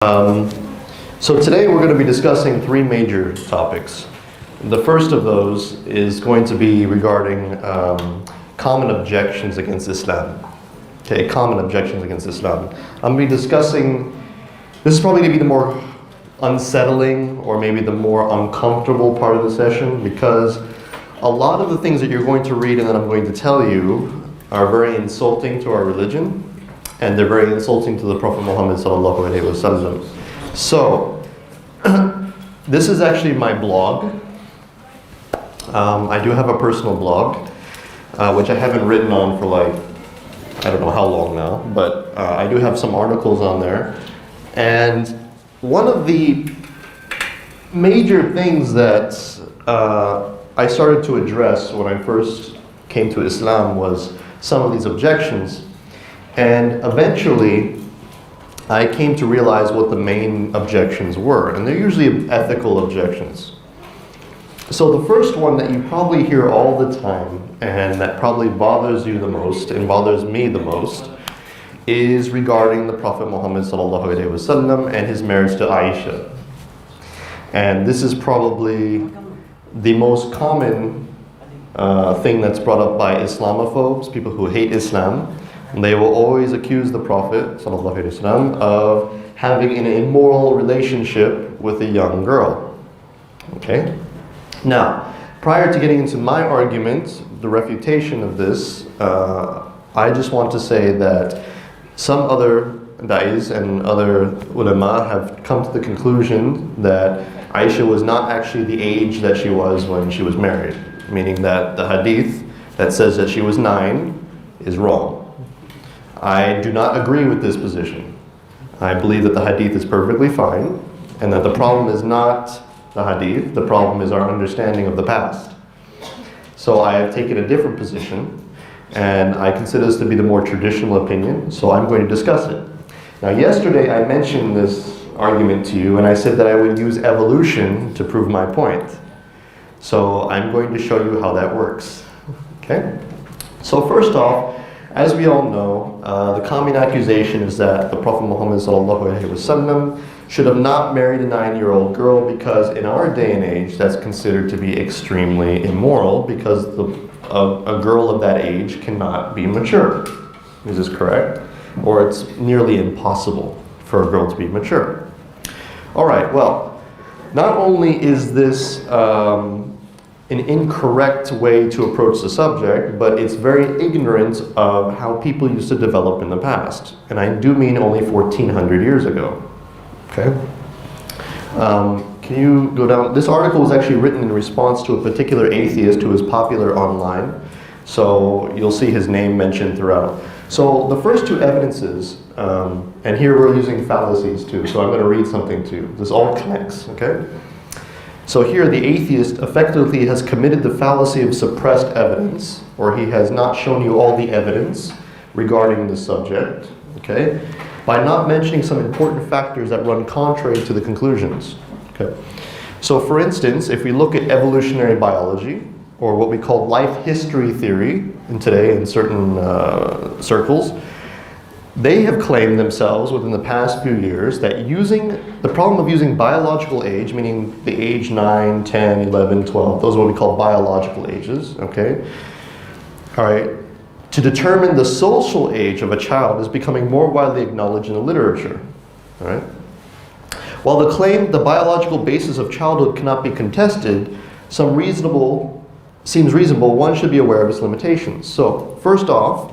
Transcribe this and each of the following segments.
So today we're going to be discussing three major topics. The first of those is going to be regarding common objections against Islam. Okay, common objections against Islam. I'm going to be discussing, this is probably going to be the more unsettling or maybe the more uncomfortable part of the session, because a lot of the things that you're going to read and that I'm going to tell you are very insulting to our religion, and they're very insulting to the Prophet Muhammad sallallahu alaihi wasallam. So, this is actually my blog. I do have a personal blog, which I haven't written on for like, I don't know how long now, but I do have some articles on there. And one of the major things that I started to address when I first came to Islam was some of these objections. And eventually, I came to realize what the main objections were. And they're usually ethical objections. So the first one that you probably hear all the time, and that probably bothers you the most, and bothers me the most, is regarding the Prophet Muhammad sallallahu alaihi wasallam and his marriage to Aisha. And this is probably the most common thing that's brought up by Islamophobes, people who hate Islam. And they will always accuse the Prophet sallallahu alaihi wasallam of having an immoral relationship with a young girl. Okay? Now, prior to getting into my argument, the refutation of this, I just want to say that some other da'is and other ulama have come to the conclusion that Aisha was not actually the age that she was when she was married, meaning that the hadith that says that she was 9 is wrong. I do not agree with this position. I believe that the hadith is perfectly fine, and that the problem is not the hadith, the problem is our understanding of the past. So I have taken a different position, and I consider this to be the more traditional opinion, so I'm going to discuss it. Now yesterday I mentioned this argument to you, and I said that I would use evolution to prove my point. So I'm going to show you how that works. Okay? So first off, as we all know, the common accusation is that the Prophet Muhammad sallallahu alaihi wasallam should have not married a 9-year-old girl, because in our day and age that's considered to be extremely immoral, because a girl of that age cannot be mature. Is this correct? Or it's nearly impossible for a girl to be mature. Alright, well, not only is this an incorrect way to approach the subject, but it's very ignorant of how people used to develop in the past. And I do mean only 1400 years ago. Okay? Can you go down? This article was actually written in response to a particular atheist who is popular online. So you'll see his name mentioned throughout. So the first two evidences, and here we're using fallacies too, so I'm going to read something to you. This all connects, okay? So here the atheist effectively has committed the fallacy of suppressed evidence, or he has not shown you all the evidence regarding the subject, okay, by not mentioning some important factors that run contrary to the conclusions. Okay. So for instance, if we look at evolutionary biology, or what we call life history theory today in certain circles, they have claimed themselves within the past few years that the problem of using biological age, meaning the age 9, 10, 11, 12, those are what we call biological ages, okay? All right, to determine the social age of a child is becoming more widely acknowledged in the literature, all right? While the biological basis of childhood cannot be contested, seems reasonable, one should be aware of its limitations. So, first off,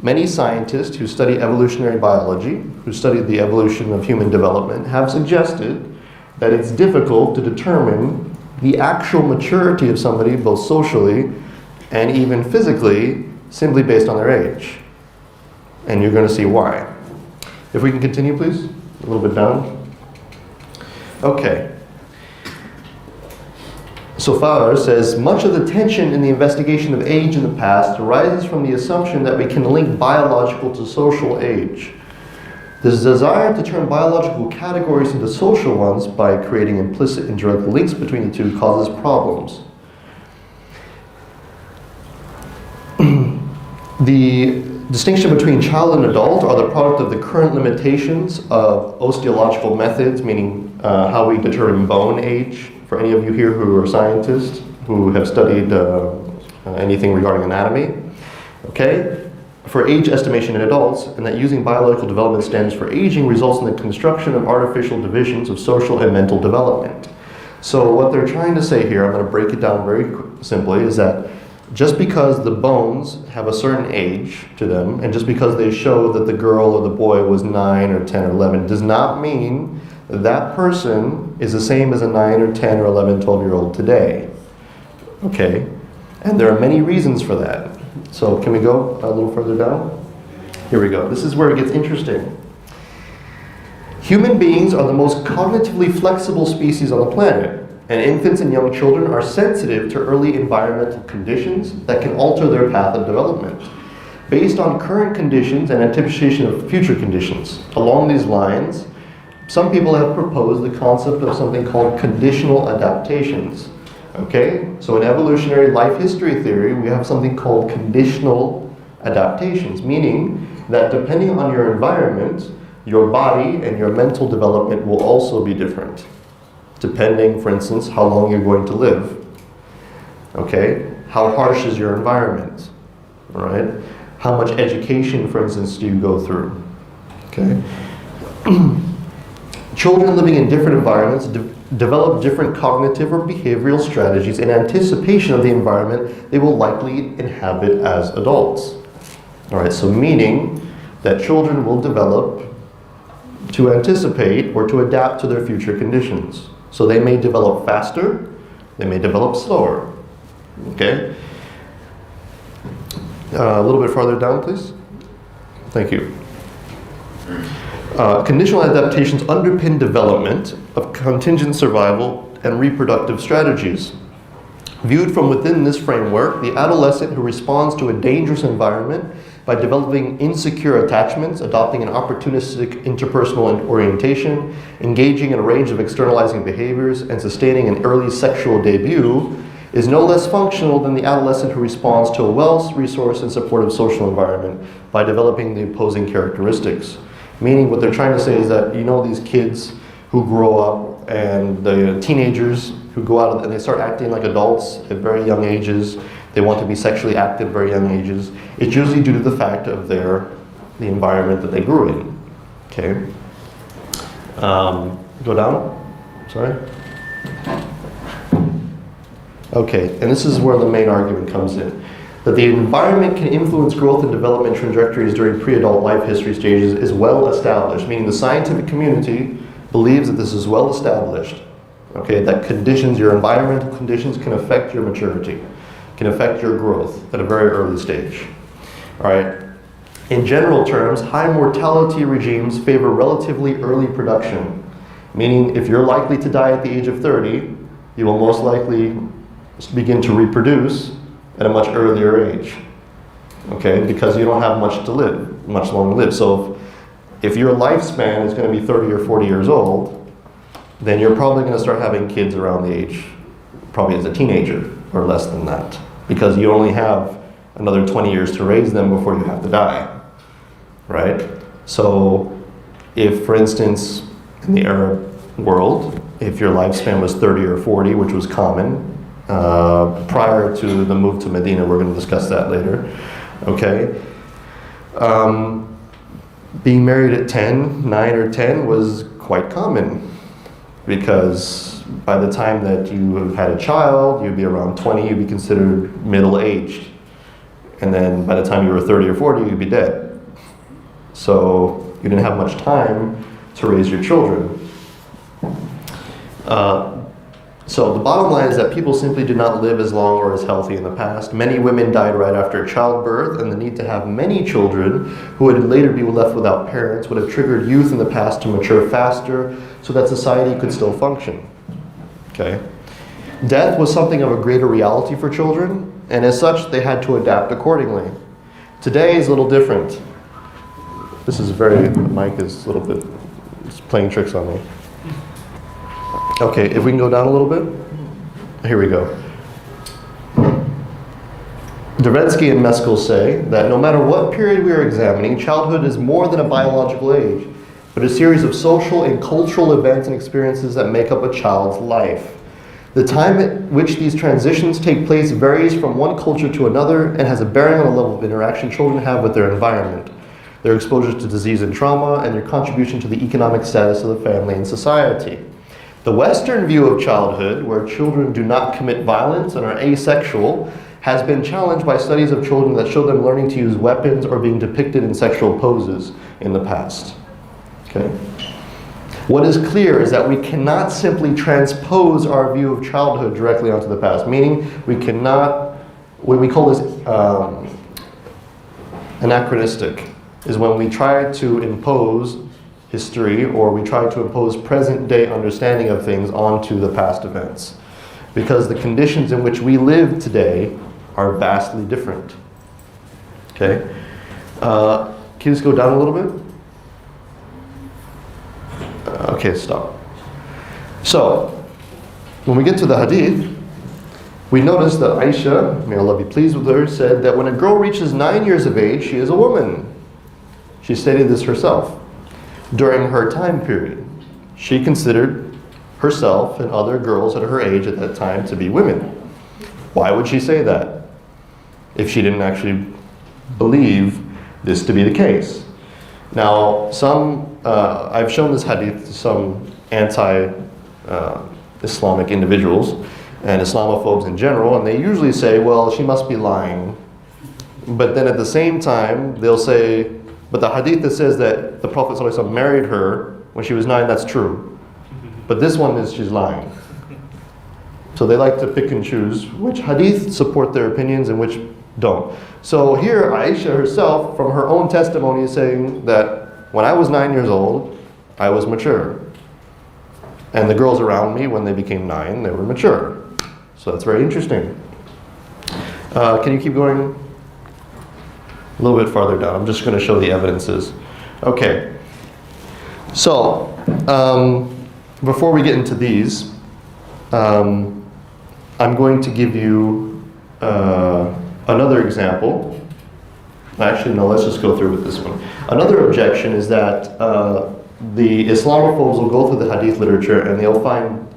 many scientists who study evolutionary biology, who study the evolution of human development, have suggested that it's difficult to determine the actual maturity of somebody, both socially and even physically, simply based on their age. And you're going to see why. If we can continue, please. A little bit down. Okay. So Fowler says, much of the tension in the investigation of age in the past arises from the assumption that we can link biological to social age. This desire to turn biological categories into social ones by creating implicit and direct links between the two causes problems. The distinction between child and adult are the product of the current limitations of osteological methods, meaning how we determine bone age. For any of you here who are scientists, who have studied anything regarding anatomy, okay? For age estimation in adults, and that using biological development standards for aging results in the construction of artificial divisions of social and mental development. So what they're trying to say here, I'm going to break it down very simply, is that just because the bones have a certain age to them, and just because they show that the girl or the boy was 9 or 10 or 11, does not mean that that person is the same as a 9 or 10 or 11, 12-year-old today. Okay? And there are many reasons for that. So can we go a little further down? Here we go. This is where it gets interesting. Human beings are the most cognitively flexible species on the planet, and infants and young children are sensitive to early environmental conditions that can alter their path of development, based on current conditions and anticipation of future conditions. Along these lines, some people have proposed the concept of something called conditional adaptations. Okay, so in evolutionary life history theory, we have something called conditional adaptations, meaning that depending on your environment, your body and your mental development will also be different, depending, for instance, how long you're going to live. Okay, how harsh is your environment? All right, how much education, for instance, do you go through? Okay. Children living in different environments develop different cognitive or behavioral strategies in anticipation of the environment they will likely inhabit as adults. All right, so meaning that children will develop to anticipate or to adapt to their future conditions. So they may develop faster, they may develop slower. Okay? A little bit farther down, please. Thank you. Conditional adaptations underpin development of contingent survival and reproductive strategies. Viewed from within this framework, the adolescent who responds to a dangerous environment by developing insecure attachments, adopting an opportunistic interpersonal orientation, engaging in a range of externalizing behaviors, and sustaining an early sexual debut, is no less functional than the adolescent who responds to a well-resourced and supportive social environment by developing the opposing characteristics. Meaning what they're trying to say is that, you know, these kids who grow up and the teenagers who go out and they start acting like adults at very young ages, they want to be sexually active at very young ages, it's usually due to the fact of the environment that they grew in. Okay. Go down. Sorry. Okay, and this is where the main argument comes in. That the environment can influence growth and development trajectories during pre-adult life history stages is well established, meaning the scientific community believes that this is well established. Okay, that conditions, your environmental conditions can affect your maturity, can affect your growth at a very early stage. All right. In general terms, high mortality regimes favor relatively early production, meaning if you're likely to die at the age of 30, you will most likely begin to reproduce at a much earlier age, okay? Because you don't have much long to live. So if your lifespan is going to be 30 or 40 years old, then you're probably going to start having kids around the age, probably as a teenager or less than that, because you only have another 20 years to raise them before you have to die, right? So if, for instance, in the Arab world, if your lifespan was 30 or 40, which was common, prior to the move to Medina, we're going to discuss that later, okay? Being married at 9 or 10 was quite common, because by the time that you had a child, you'd be around 20, you'd be considered middle-aged. And then by the time you were 30 or 40, you'd be dead. So you didn't have much time to raise your children. So the bottom line is that people simply did not live as long or as healthy in the past. Many women died right after childbirth, and the need to have many children who would later be left without parents would have triggered youth in the past to mature faster so that society could still function. Okay? Death was something of a greater reality for children, and as such, they had to adapt accordingly. Today is a little different. The mic is a little bit, it's playing tricks on me. Okay, if we can go down a little bit. Here we go. Deretsky and Meskel say that no matter what period we are examining, childhood is more than a biological age, but a series of social and cultural events and experiences that make up a child's life. The time at which these transitions take place varies from one culture to another and has a bearing on the level of interaction children have with their environment, their exposure to disease and trauma, and their contribution to the economic status of the family and society. The Western view of childhood, where children do not commit violence and are asexual, has been challenged by studies of children that show them learning to use weapons or being depicted in sexual poses in the past. Okay? What is clear is that we cannot simply transpose our view of childhood directly onto the past, meaning we cannot, what we call this anachronistic, is when we try to impose history or we try to impose present day understanding of things onto the past events. Because the conditions in which we live today are vastly different. Okay? Can you just go down a little bit? Okay, stop. So, when we get to the hadith, we notice that Aisha, may Allah be pleased with her, said that when a girl reaches 9 years of age, she is a woman. She stated this herself. During her time period, she considered herself and other girls at her age at that time to be women. Why would she say that if she didn't actually believe this to be the case? Now, I've shown this hadith to some anti-Islamic individuals and Islamophobes in general, and they usually say, well, she must be lying. But then at the same time, they'll say, but the hadith that says that the Prophet ﷺ married her when she was 9, that's true. But this one is she's lying. So they like to pick and choose which hadith support their opinions and which don't. So here Aisha herself, from her own testimony, is saying that when I was 9 years old, I was mature. And the girls around me, when they became 9, they were mature. So that's very interesting. Can you keep going a little bit farther down? I'm just going to show the evidences. Okay. So, before we get into these, I'm going to give you another example. Actually, no, let's just go through with this one. Another objection is that the Islamophobes will go through the hadith literature and they'll find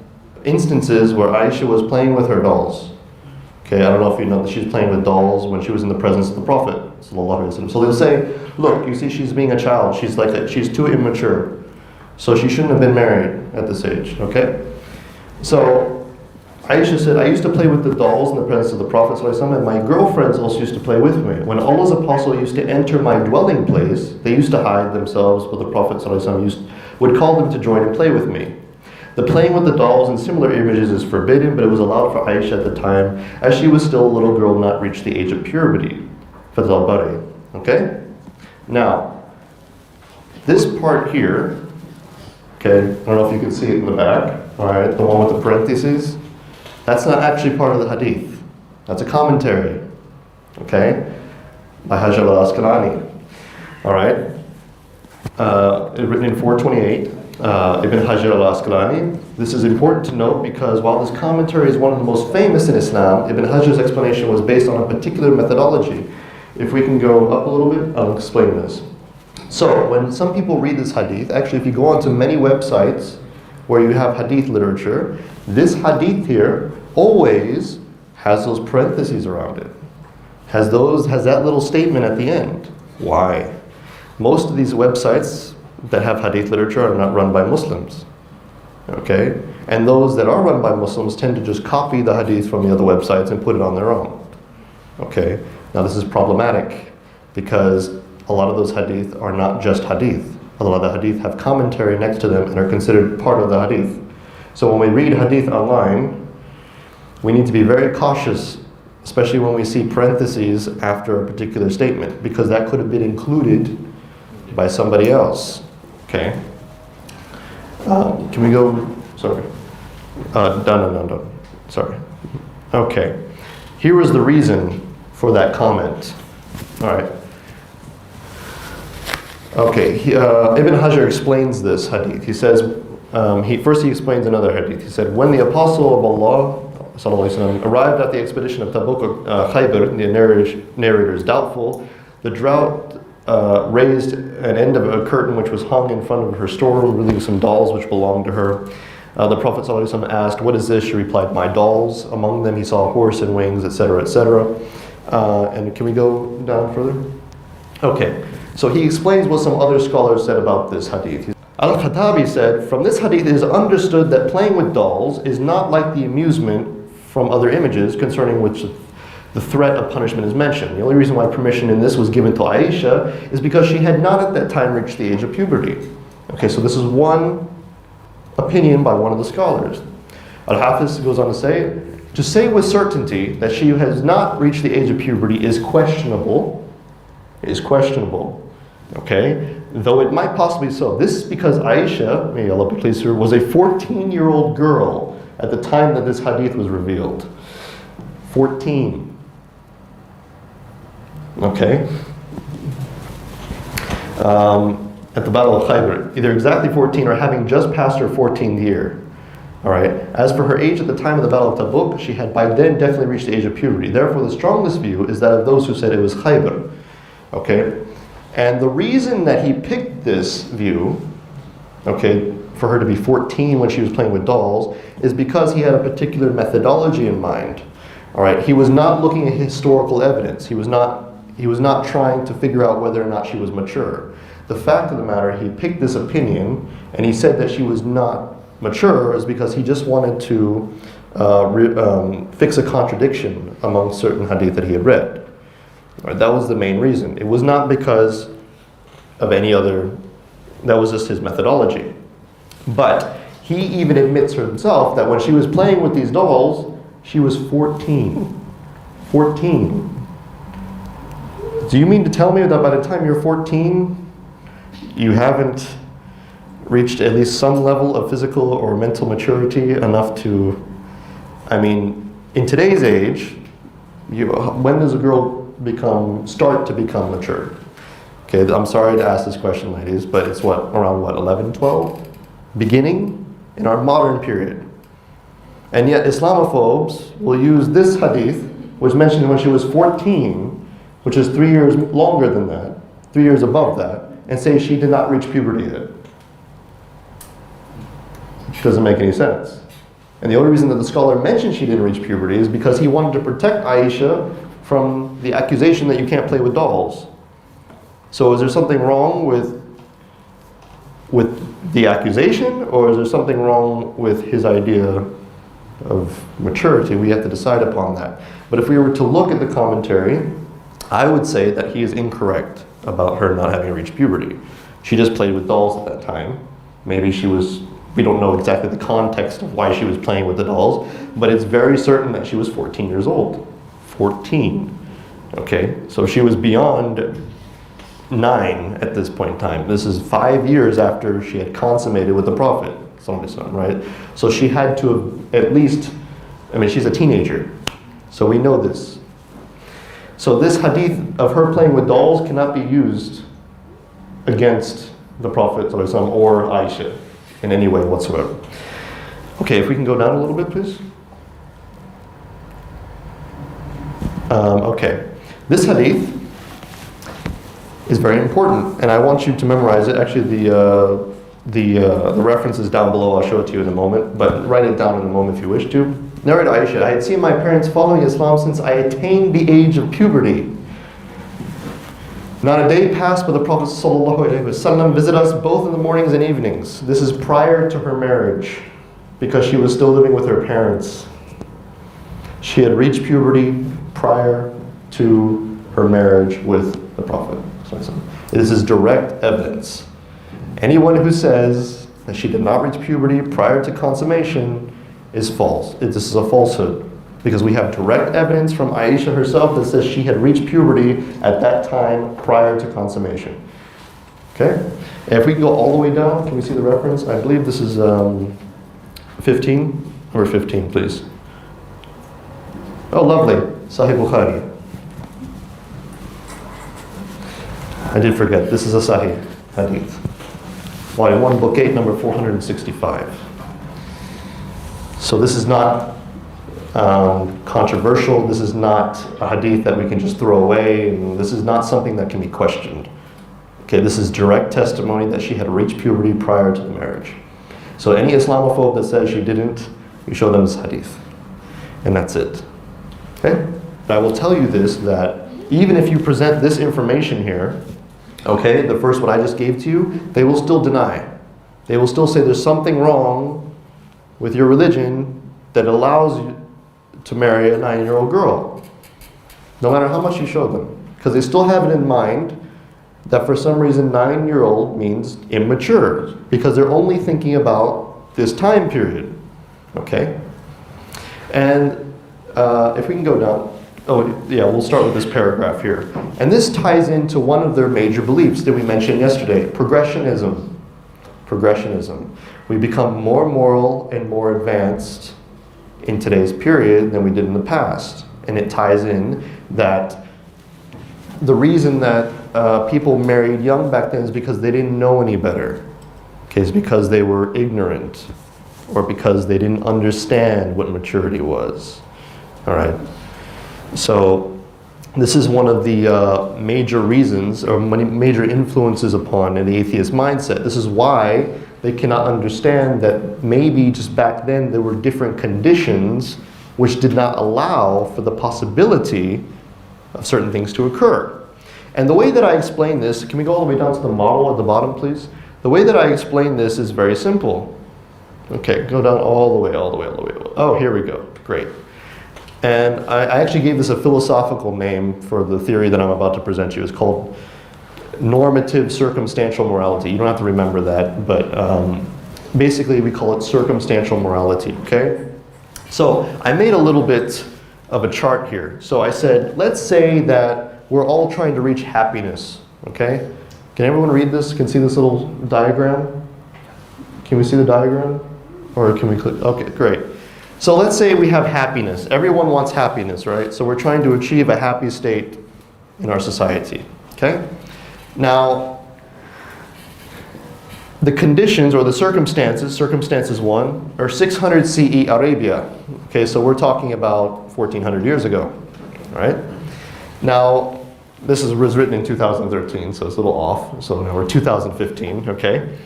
instances where Aisha was playing with her dolls. Okay, I don't know if you know that she's playing with dolls when she was in the presence of the Prophet. So they'll say, look, you see she's being a child. She's too immature. So she shouldn't have been married at this age, okay? So Aisha said, I used to play with the dolls in the presence of the Prophet ﷺ, and my girlfriends also used to play with me. When Allah's apostle used to enter my dwelling place, they used to hide themselves, but the Prophet ﷺ would call them to join and play with me. The playing with the dolls and similar images is forbidden, but it was allowed for Aisha at the time, as she was still a little girl not reached the age of purity. Fadl Bari. Okay? Now, this part here, okay, I don't know if you can see it in the back, alright, the one with the parentheses, that's not actually part of the hadith. That's a commentary, okay, by Hajar al-Asqalani, alright, written in 428, Ibn Hajar al-Asqalani. This is important to note because while this commentary is one of the most famous in Islam, Ibn Hajar's explanation was based on a particular methodology. If we can go up a little bit, I'll explain this. So, when some people read this hadith, actually if you go onto many websites where you have hadith literature, this hadith here always has those parentheses around it. Has that little statement at the end. Why? Most of these websites that have hadith literature are not run by Muslims. Okay? And those that are run by Muslims tend to just copy the hadith from the other websites and put it on their own. Okay? Now this is problematic because a lot of those hadith are not just hadith. A lot of the hadith have commentary next to them and are considered part of the hadith. So when we read hadith online, we need to be very cautious, especially when we see parentheses after a particular statement, because that could have been included by somebody else. Okay? Can we go, sorry. Done. Sorry. Okay. Here was the reason for that comment. All right. Okay, Ibn Hajar explains this hadith. He says, he explains another hadith. He said, when the Apostle of Allah sallallahu alaihi wasallam, arrived at the expedition of Tabuk, Khaybar, the narrator is doubtful. The drought raised an end of a curtain which was hung in front of her storeroom, revealing some dolls which belonged to her. The Prophet ﷺ asked, "What is this?" She replied, "My dolls." Among them he saw a horse and wings, etc., etc. And can we go down further? Okay, so he explains what some other scholars said about this hadith. Al-Khattabi said, "From this hadith it is understood that playing with dolls is not like the amusement from other images concerning which the threat of punishment is mentioned. The only reason why permission in this was given to Aisha is because she had not at that time reached the age of puberty." Okay, so this is one opinion by one of the scholars. Al-Hafiz goes on to say with certainty that she has not reached the age of puberty is questionable. Okay, though it might possibly be so. This is because Aisha, may Allah be pleased with her, was a 14-year-old girl at the time that this hadith was revealed. 14. Okay. At the Battle of Khaybar, either exactly 14 or having just passed her 14th year. All right. As for her age at the time of the Battle of Tabuk, she had by then definitely reached the age of puberty. Therefore, the strongest view is that of those who said it was Khaybar. Okay. And the reason that he picked this view, okay, for her to be 14 when she was playing with dolls, is because he had a particular methodology in mind. All right. He was not looking at historical evidence. He was not trying to figure out whether or not she was mature. The fact of the matter, he picked this opinion, and he said that she was not mature is because he just wanted to fix a contradiction among certain hadith that he had read. Right, that was the main reason. It was not because of any other, that was just his methodology. But he even admits himself that when she was playing with these dolls, she was 14. 14. Do you mean to tell me that by the time you're 14, you haven't reached at least some level of physical or mental maturity enough to, I mean, in today's age, when does a girl start to become mature? Okay, I'm sorry to ask this question, ladies, but it's around 11, 12? Beginning in our modern period. And yet Islamophobes will use this hadith, which mentioned when she was 14, which is 3 years longer than that, 3 years above that, and say she did not reach puberty yet. Doesn't make any sense. And the only reason that the scholar mentioned she didn't reach puberty is because he wanted to protect Aisha from the accusation that you can't play with dolls. So is there something wrong with the accusation, or is there something wrong with his idea of maturity? We have to decide upon that. But if we were to look at the commentary, I would say that he is incorrect about her not having reached puberty. She just played with dolls at that time. Maybe we don't know exactly the context of why she was playing with the dolls, but it's very certain that she was 14 years old. 14. Okay, so she was beyond 9 at this point in time. This is 5 years after she had consummated with the Prophet, right? So she had to have at least, she's a teenager. So we know this. So this hadith of her playing with dolls cannot be used against the Prophet or Aisha in any way whatsoever. Okay, if we can go down a little bit, please. Okay, this hadith is very important, and I want you to memorize it. Actually, the reference is down below. I'll show it to you in a moment, but write it down in a moment if you wish to. Narrated Aisha, I had seen my parents following Islam since I attained the age of puberty. Not a day passed but the Prophet ﷺ visited us both in the mornings and evenings. This is prior to her marriage, because she was still living with her parents. She had reached puberty prior to her marriage with the Prophet. This is direct evidence. Anyone who says that she did not reach puberty prior to consummation is false. This is a falsehood, because we have direct evidence from Aisha herself that says she had reached puberty at that time prior to consummation. Okay? And if we can go all the way down, can we see the reference? I believe this is 15. Number 15, please. Oh, lovely. Sahih Bukhari. I did forget. This is a Sahih Hadith. Volume 1, Book 8, number 465. So this is not controversial. This is not a hadith that we can just throw away, and this is not something that can be questioned. Okay, this is direct testimony that she had reached puberty prior to the marriage. So any Islamophobe that says she didn't, you show them this hadith. And that's it. Okay? But I will tell you this, that even if you present this information here, okay, the first one I just gave to you, they will still deny. They will still say there's something wrong with your religion that allows you to marry a 9-year-old girl. No matter how much you show them. Because they still have it in mind that for some reason 9-year-old means immature. Because they're only thinking about this time period. Okay? And if we can go down. Oh, yeah, we'll start with this paragraph here. And this ties into one of their major beliefs that we mentioned yesterday, progressionism. Progressionism. We become more moral and more advanced in today's period than we did in the past. And it ties in that the reason that people married young back then is because they didn't know any better. Okay, it's because they were ignorant or because they didn't understand what maturity was. All right. So this is one of the major reasons or major influences upon the atheist mindset. This is why they cannot understand that maybe just back then there were different conditions which did not allow for the possibility of certain things to occur. And the way that I explain this, can we go all the way down to the model at the bottom, please? The way that I explain this is very simple. Okay, go down all the way. Oh, here we go. Great. And I actually gave this a philosophical name for the theory that I'm about to present you. It's called normative circumstantial morality. You don't have to remember that, but basically we call it circumstantial morality, okay? So I made a little bit of a chart here. So I said, let's say that we're all trying to reach happiness, okay? Can everyone read this? Can see this little diagram? Can we see the diagram? Or can we click? Okay, great. So let's say we have happiness. Everyone wants happiness, right? So we're trying to achieve a happy state in our society, okay? Now, the conditions or the circumstances 1, are 600 CE Arabia. Okay, so we're talking about 1400 years ago, right? Now, this was written in 2013, so it's a little off. So now we're 2015, okay?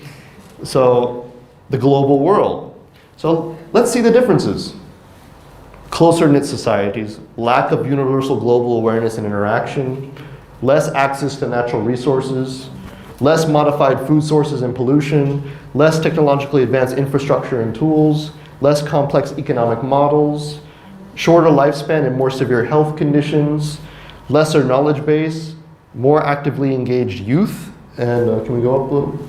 So, the global world. So let's see the differences. Closer knit societies, lack of universal global awareness and interaction, less access to natural resources, less modified food sources and pollution, less technologically advanced infrastructure and tools, less complex economic models, shorter lifespan and more severe health conditions, lesser knowledge base, more actively engaged youth, and can we go up a little?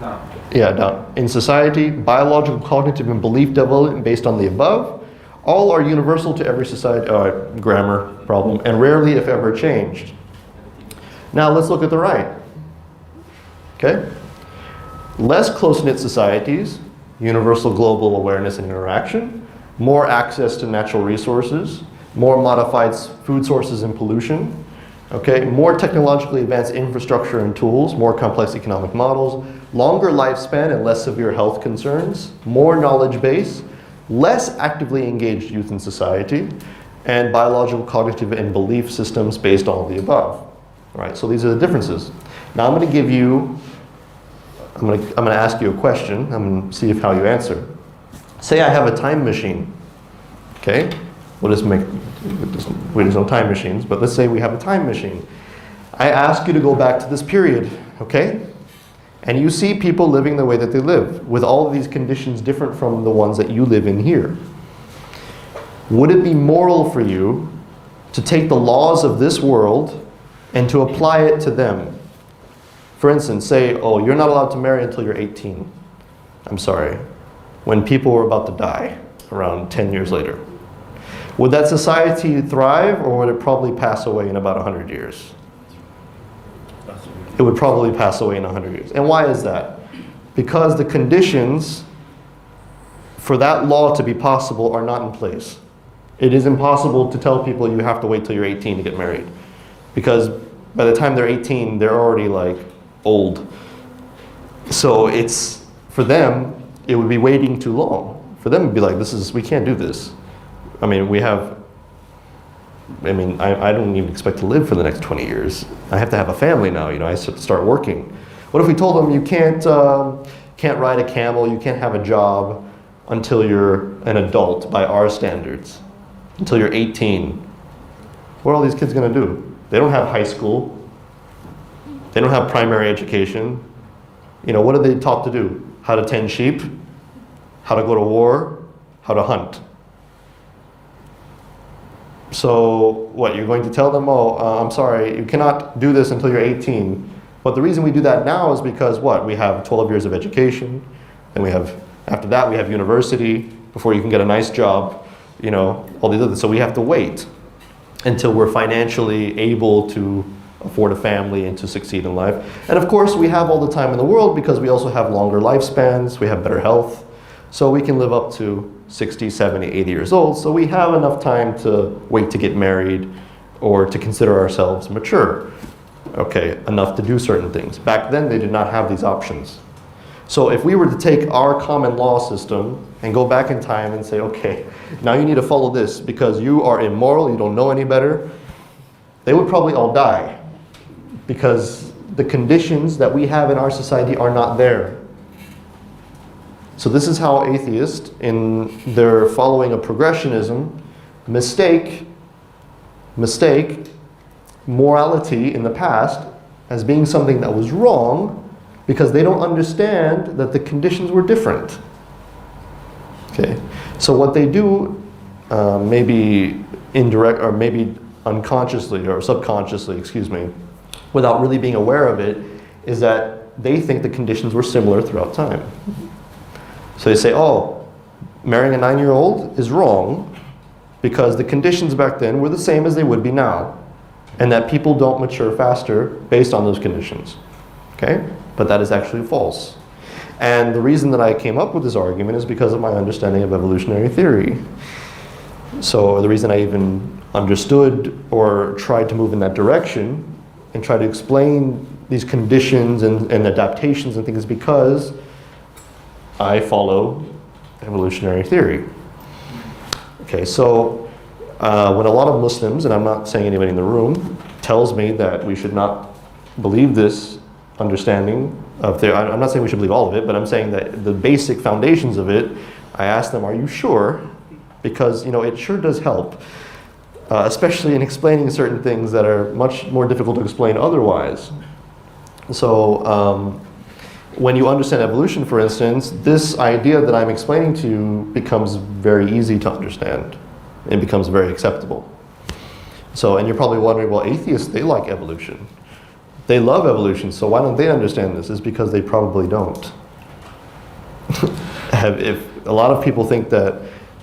No. Yeah, down. In society, biological, cognitive, and belief development based on the above, all are universal to every society, grammar problem, and rarely, if ever, changed. Now let's look at the right. Okay? Less close-knit societies, universal global awareness and interaction, more access to natural resources, more modified food sources and pollution, okay? More technologically advanced infrastructure and tools, more complex economic models, longer lifespan and less severe health concerns, more knowledge base, less actively engaged youth in society, and biological, cognitive, and belief systems based on all the above. All right, so these are the differences. Now I'm going to give you, I'm going to ask you a question. I'm going to see how you answer. Say I have a time machine, okay? We'll just make, there's no time machines, but let's say we have a time machine. I ask you to go back to this period, okay? And you see people living the way that they live, with all of these conditions different from the ones that you live in here. Would it be moral for you to take the laws of this world and to apply it to them? For instance, say, oh, you're not allowed to marry until you're 18. I'm sorry. When people were about to die around 10 years later. Would that society thrive, or would it probably pass away in about 100 years? It would probably pass away in 100 years. And why is that? Because the conditions for that law to be possible are not in place. It is impossible to tell people you have to wait till you're 18 to get married. Because by the time they're 18, they're already like old. So it's, for them, it would be waiting too long. For them, it'd be like, we can't do this. I mean, I don't even expect to live for the next 20 years. I have to have a family now, I have to start working. What if we told them you can't ride a camel, you can't have a job until you're an adult by our standards, until you're 18? What are all these kids going to do? They don't have high school. They don't have primary education. What are they taught to do? How to tend sheep, how to go to war, how to hunt. So what, you're going to tell them, I'm sorry, you cannot do this until you're 18. But the reason we do that now is because what? We have 12 years of education, and after that we have university, before you can get a nice job, all these other, so we have to wait until we're financially able to afford a family and to succeed in life. And of course we have all the time in the world because we also have longer lifespans, we have better health, so we can live up to 60, 70, 80 years old, so we have enough time to wait to get married or to consider ourselves mature. Okay, enough to do certain things. Back then they did not have these options. So if we were to take our common law system and go back in time and say, okay, now you need to follow this because you are immoral, you don't know any better, they would probably all die because the conditions that we have in our society are not there. So this is how atheists, in their following of progressionism, mistake morality in the past as being something that was wrong because they don't understand that the conditions were different. Okay, so what they do, maybe indirect or maybe unconsciously or subconsciously, without really being aware of it, is that they think the conditions were similar throughout time. So they say, marrying a 9-year-old is wrong because the conditions back then were the same as they would be now, and that people don't mature faster based on those conditions. Okay? But that is actually false. And the reason that I came up with this argument is because of my understanding of evolutionary theory. So the reason I even understood or tried to move in that direction and try to explain these conditions and adaptations and things is because I follow evolutionary theory. Okay, so when a lot of Muslims, and I'm not saying anybody in the room, tells me that we should not believe this understanding of theory, I'm not saying we should believe all of it, but I'm saying that the basic foundations of it, I ask them, are you sure? Because it sure does help, especially in explaining certain things that are much more difficult to explain otherwise. So when you understand evolution, for instance, this idea that I'm explaining to you becomes very easy to understand. It becomes very acceptable. So, and you're probably wondering, well, atheists, they like evolution. They love evolution, so why don't they understand this? It's because they probably don't. If a lot of people think that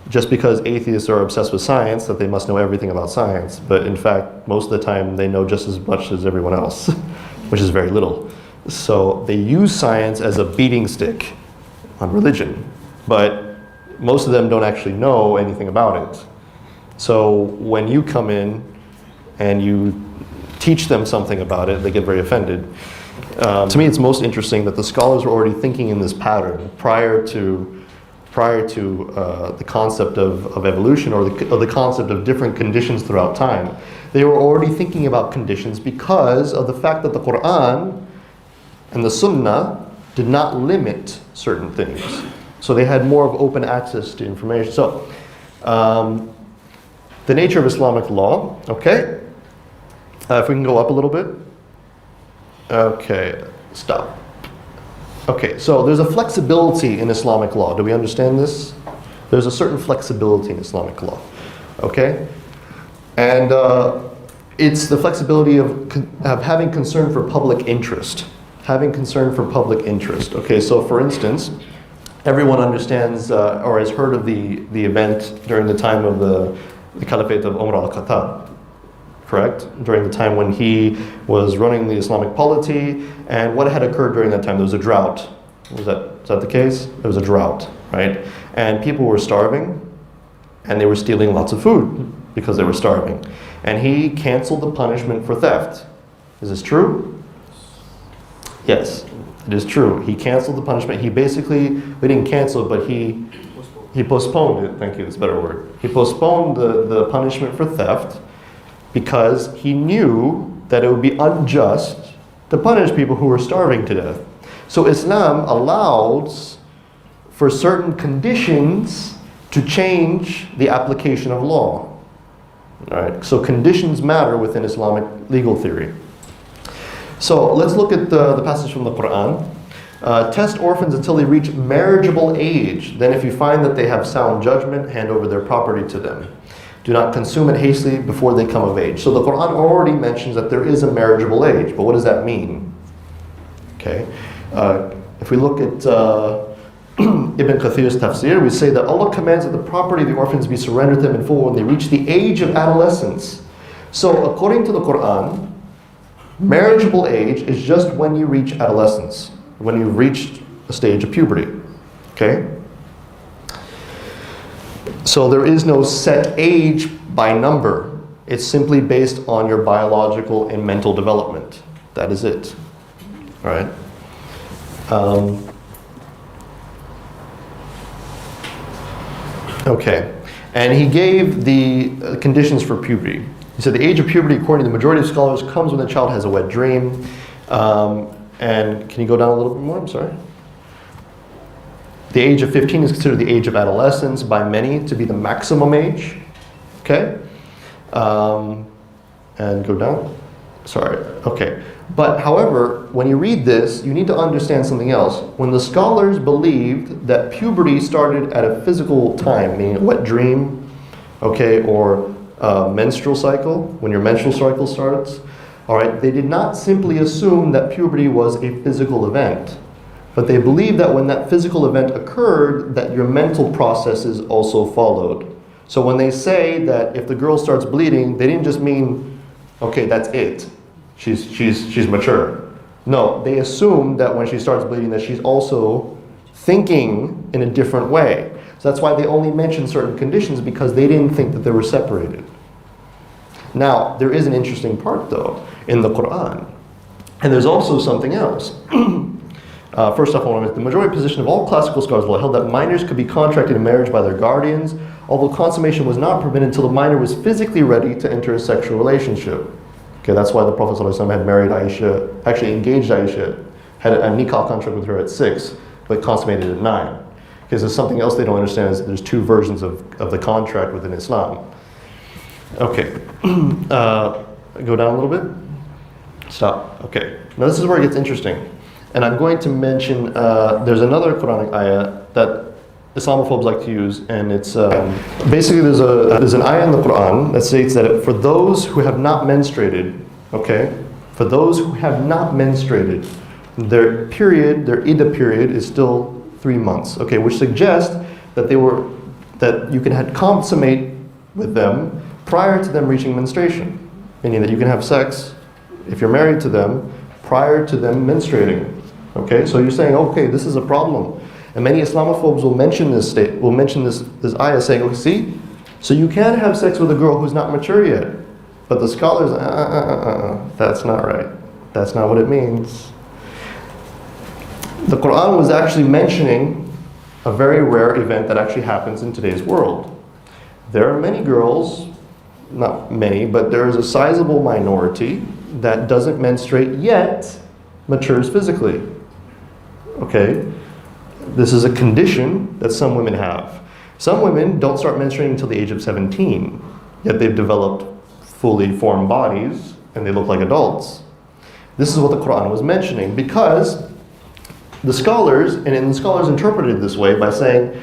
just because atheists are obsessed with science, that they must know everything about science, but in fact, most of the time they know just as much as everyone else, which is very little. So they use science as a beating stick on religion, but most of them don't actually know anything about it. So when you come in and you teach them something about it, they get very offended. To me, it's most interesting that the scholars were already thinking in this pattern prior to the concept of evolution or the concept of different conditions throughout time. They were already thinking about conditions because of the fact that the Quran and the Sunnah did not limit certain things. So they had more of open access to information. So the nature of Islamic law, okay? If we can go up a little bit. Okay, stop. Okay, so there's a flexibility in Islamic law. Do we understand this? There's a certain flexibility in Islamic law, okay? And it's the flexibility of having concern for public interest. Having concern for public interest. Okay, so for instance, everyone understands or has heard of the event during the time of the Caliphate of Umar al-Khattab. Correct? During the time when he was running the Islamic polity, and what had occurred during that time? There was a drought. Is that the case? There was a drought, right? And people were starving, and they were stealing lots of food because they were starving. And he canceled the punishment for theft. Is this true? Yes, it is true. He canceled the punishment. He basically, we didn't cancel it, but he He postponed it, thank you, that's a better word. He postponed the punishment for theft because he knew that it would be unjust to punish people who were starving to death. So Islam allows for certain conditions to change the application of law. All right, so conditions matter within Islamic legal theory. So let's look at the passage from the Quran. Test orphans until they reach marriageable age. Then if you find that they have sound judgment, hand over their property to them. Do not consume it hastily before they come of age. So the Quran already mentions that there is a marriageable age, but what does that mean? Okay, if we look at Ibn Kathir's tafsir, we say that Allah commands that the property of the orphans be surrendered to them in full when they reach the age of adolescence. So according to the Quran, marriageable age is just when you reach adolescence, when you've reached a stage of puberty. Okay? So there is no set age by number. It's simply based on your biological and mental development. That is it. All right? Okay. And he gave the conditions for puberty. He said the age of puberty, according to the majority of scholars, comes when the child has a wet dream. And can you go down a little bit more? I'm sorry. The age of 15 is considered the age of adolescence by many to be the maximum age. Okay? And go down. Sorry. Okay. But however, when you read this, you need to understand something else. When the scholars believed that puberty started at a physical time, meaning a wet dream, okay, or menstrual cycle, when your menstrual cycle starts, all right, they did not simply assume that puberty was a physical event, but they believed that when that physical event occurred, that your mental processes also followed. So when they say that if the girl starts bleeding, they didn't just mean, okay, that's it. She's mature. No, they assume that when she starts bleeding that she's also thinking in a different way. So that's why they only mentioned certain conditions, because they didn't think that they were separated. Now, there is an interesting part though in the Quran. And there's also something else. First off, the majority position of all classical scholars held that minors could be contracted in marriage by their guardians, although consummation was not permitted until the minor was physically ready to enter a sexual relationship. Okay, that's why the Prophet ﷺ had married Aisha, actually engaged Aisha, had a nikah contract with her at 6, but consummated at 9. Because there's something else they don't understand, is there's two versions of the contract within Islam. Okay, go down a little bit. Stop. Okay, now this is where it gets interesting. And I'm going to mention, there's another Quranic ayah that Islamophobes like to use, and it's basically there's an ayah in the Quran that states that for those who have not menstruated, okay, for those who have not menstruated, their period, their iddah period is still 3 months, okay, which suggests that you can consummate with them prior to them reaching menstruation, meaning that you can have sex if you're married to them prior to them menstruating. Okay, so you're saying, okay, this is a problem. And many Islamophobes will mention this ayah saying, okay, see, so you can have sex with a girl who's not mature yet. But the scholars, that's not right. That's not what it means. The Quran was actually mentioning a very rare event that actually happens in today's world. There are many girls, not many, but there is a sizable minority that doesn't menstruate yet matures physically. Okay? This is a condition that some women have. Some women don't start menstruating until the age of 17, yet they've developed fully formed bodies and they look like adults. This is what the Quran was mentioning, because the scholars, and the scholars interpreted it this way by saying,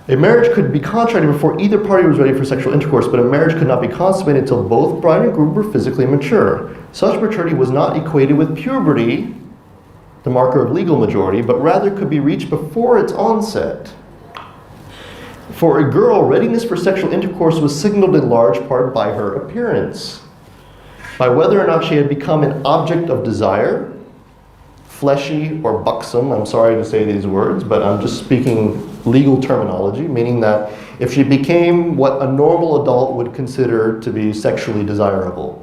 a marriage could be contracted before either party was ready for sexual intercourse, but a marriage could not be consummated until both bride and groom were physically mature. Such maturity was not equated with puberty, the marker of legal majority, but rather could be reached before its onset. For a girl, readiness for sexual intercourse was signaled in large part by her appearance, by whether or not she had become an object of desire, fleshy or buxom. I'm sorry to say these words, but I'm just speaking legal terminology, meaning that if she became what a normal adult would consider to be sexually desirable,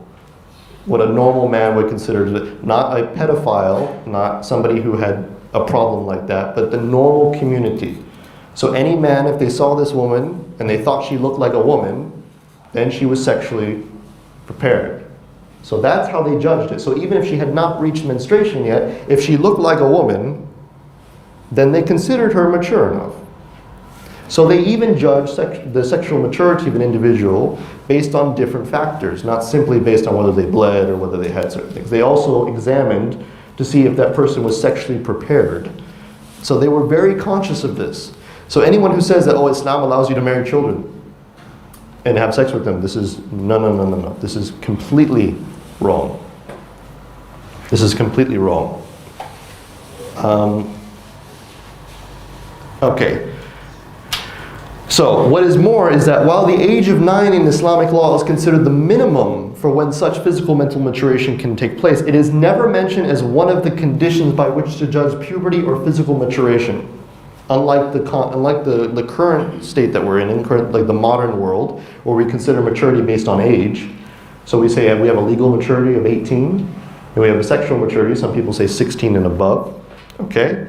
what a normal man would consider, not a pedophile, not somebody who had a problem like that, but the normal community. So any man, if they saw this woman and they thought she looked like a woman, then she was sexually prepared. So that's how they judged it. So even if she had not reached menstruation yet, if she looked like a woman, then they considered her mature enough. So they even judged the sexual maturity of an individual based on different factors, not simply based on whether they bled or whether they had certain things. They also examined to see if that person was sexually prepared. So they were very conscious of this. So anyone who says that, oh, Islam allows you to marry children and have sex with them, this is, no. This is completely wrong. This is completely wrong. Okay. So, what is more is that while the age of 9 in Islamic law is considered the minimum for when such physical mental maturation can take place, it is never mentioned as one of the conditions by which to judge puberty or physical maturation. Unlike the current state that we're in like the modern world, where we consider maturity based on age. So we say we have a legal maturity of 18, and we have a sexual maturity, some people say 16 and above, okay?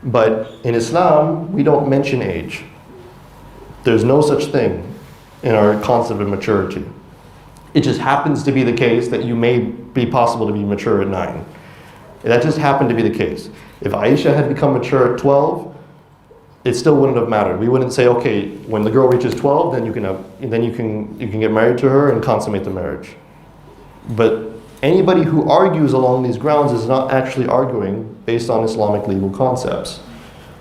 But in Islam, we don't mention age. There's no such thing in our concept of maturity. It just happens to be the case that you may be possible to be mature at 9. That just happened to be the case. If Aisha had become mature at 12, it still wouldn't have mattered. We wouldn't say, okay, when the girl reaches 12, then you can get married to her and consummate the marriage. But anybody who argues along these grounds is not actually arguing based on Islamic legal concepts,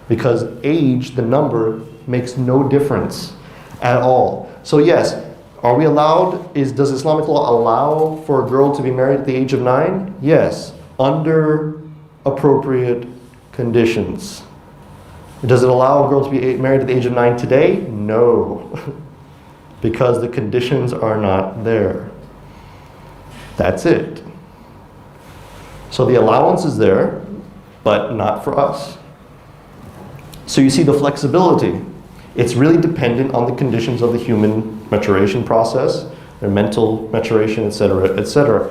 because age, the number, makes no difference at all. So yes, are we allowed, does Islamic law allow for a girl to be married at the age of 9? Yes, under appropriate conditions. Does it allow a girl to be married at the age of 9 today? No, because the conditions are not there. That's it. So the allowance is there, but not for us. So you see the flexibility. It's really dependent on the conditions of the human maturation process, their mental maturation, etc., etc.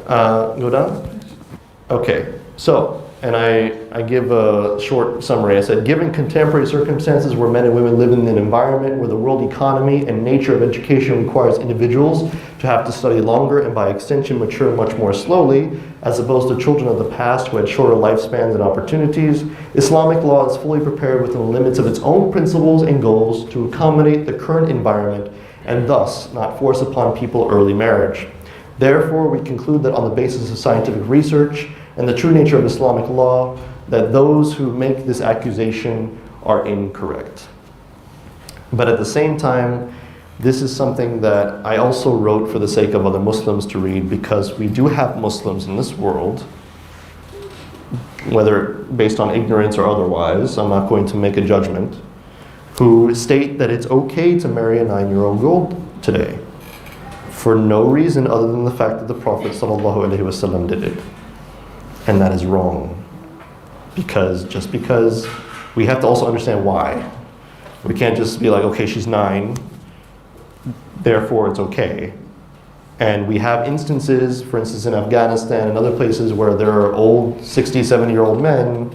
Go down. Okay, so, and I give a short summary. I said, given contemporary circumstances where men and women live in an environment where the world economy and nature of education requires individuals to have to study longer and by extension mature much more slowly, as opposed to children of the past who had shorter lifespans and opportunities, Islamic law is fully prepared within the limits of its own principles and goals to accommodate the current environment and thus not force upon people early marriage. Therefore, we conclude that on the basis of scientific research and the true nature of Islamic law, that those who make this accusation are incorrect. But at the same time, this is something that I also wrote for the sake of other Muslims to read, because we do have Muslims in this world, whether based on ignorance or otherwise, I'm not going to make a judgment, who state that it's okay to marry a 9-year-old girl today, for no reason other than the fact that the Prophet ﷺ did it. And that is wrong. Just because we have to also understand why. We can't just be like, okay, she's 9, therefore it's okay. And we have instances, for instance in Afghanistan and other places, where there are old 60, 70-year-old men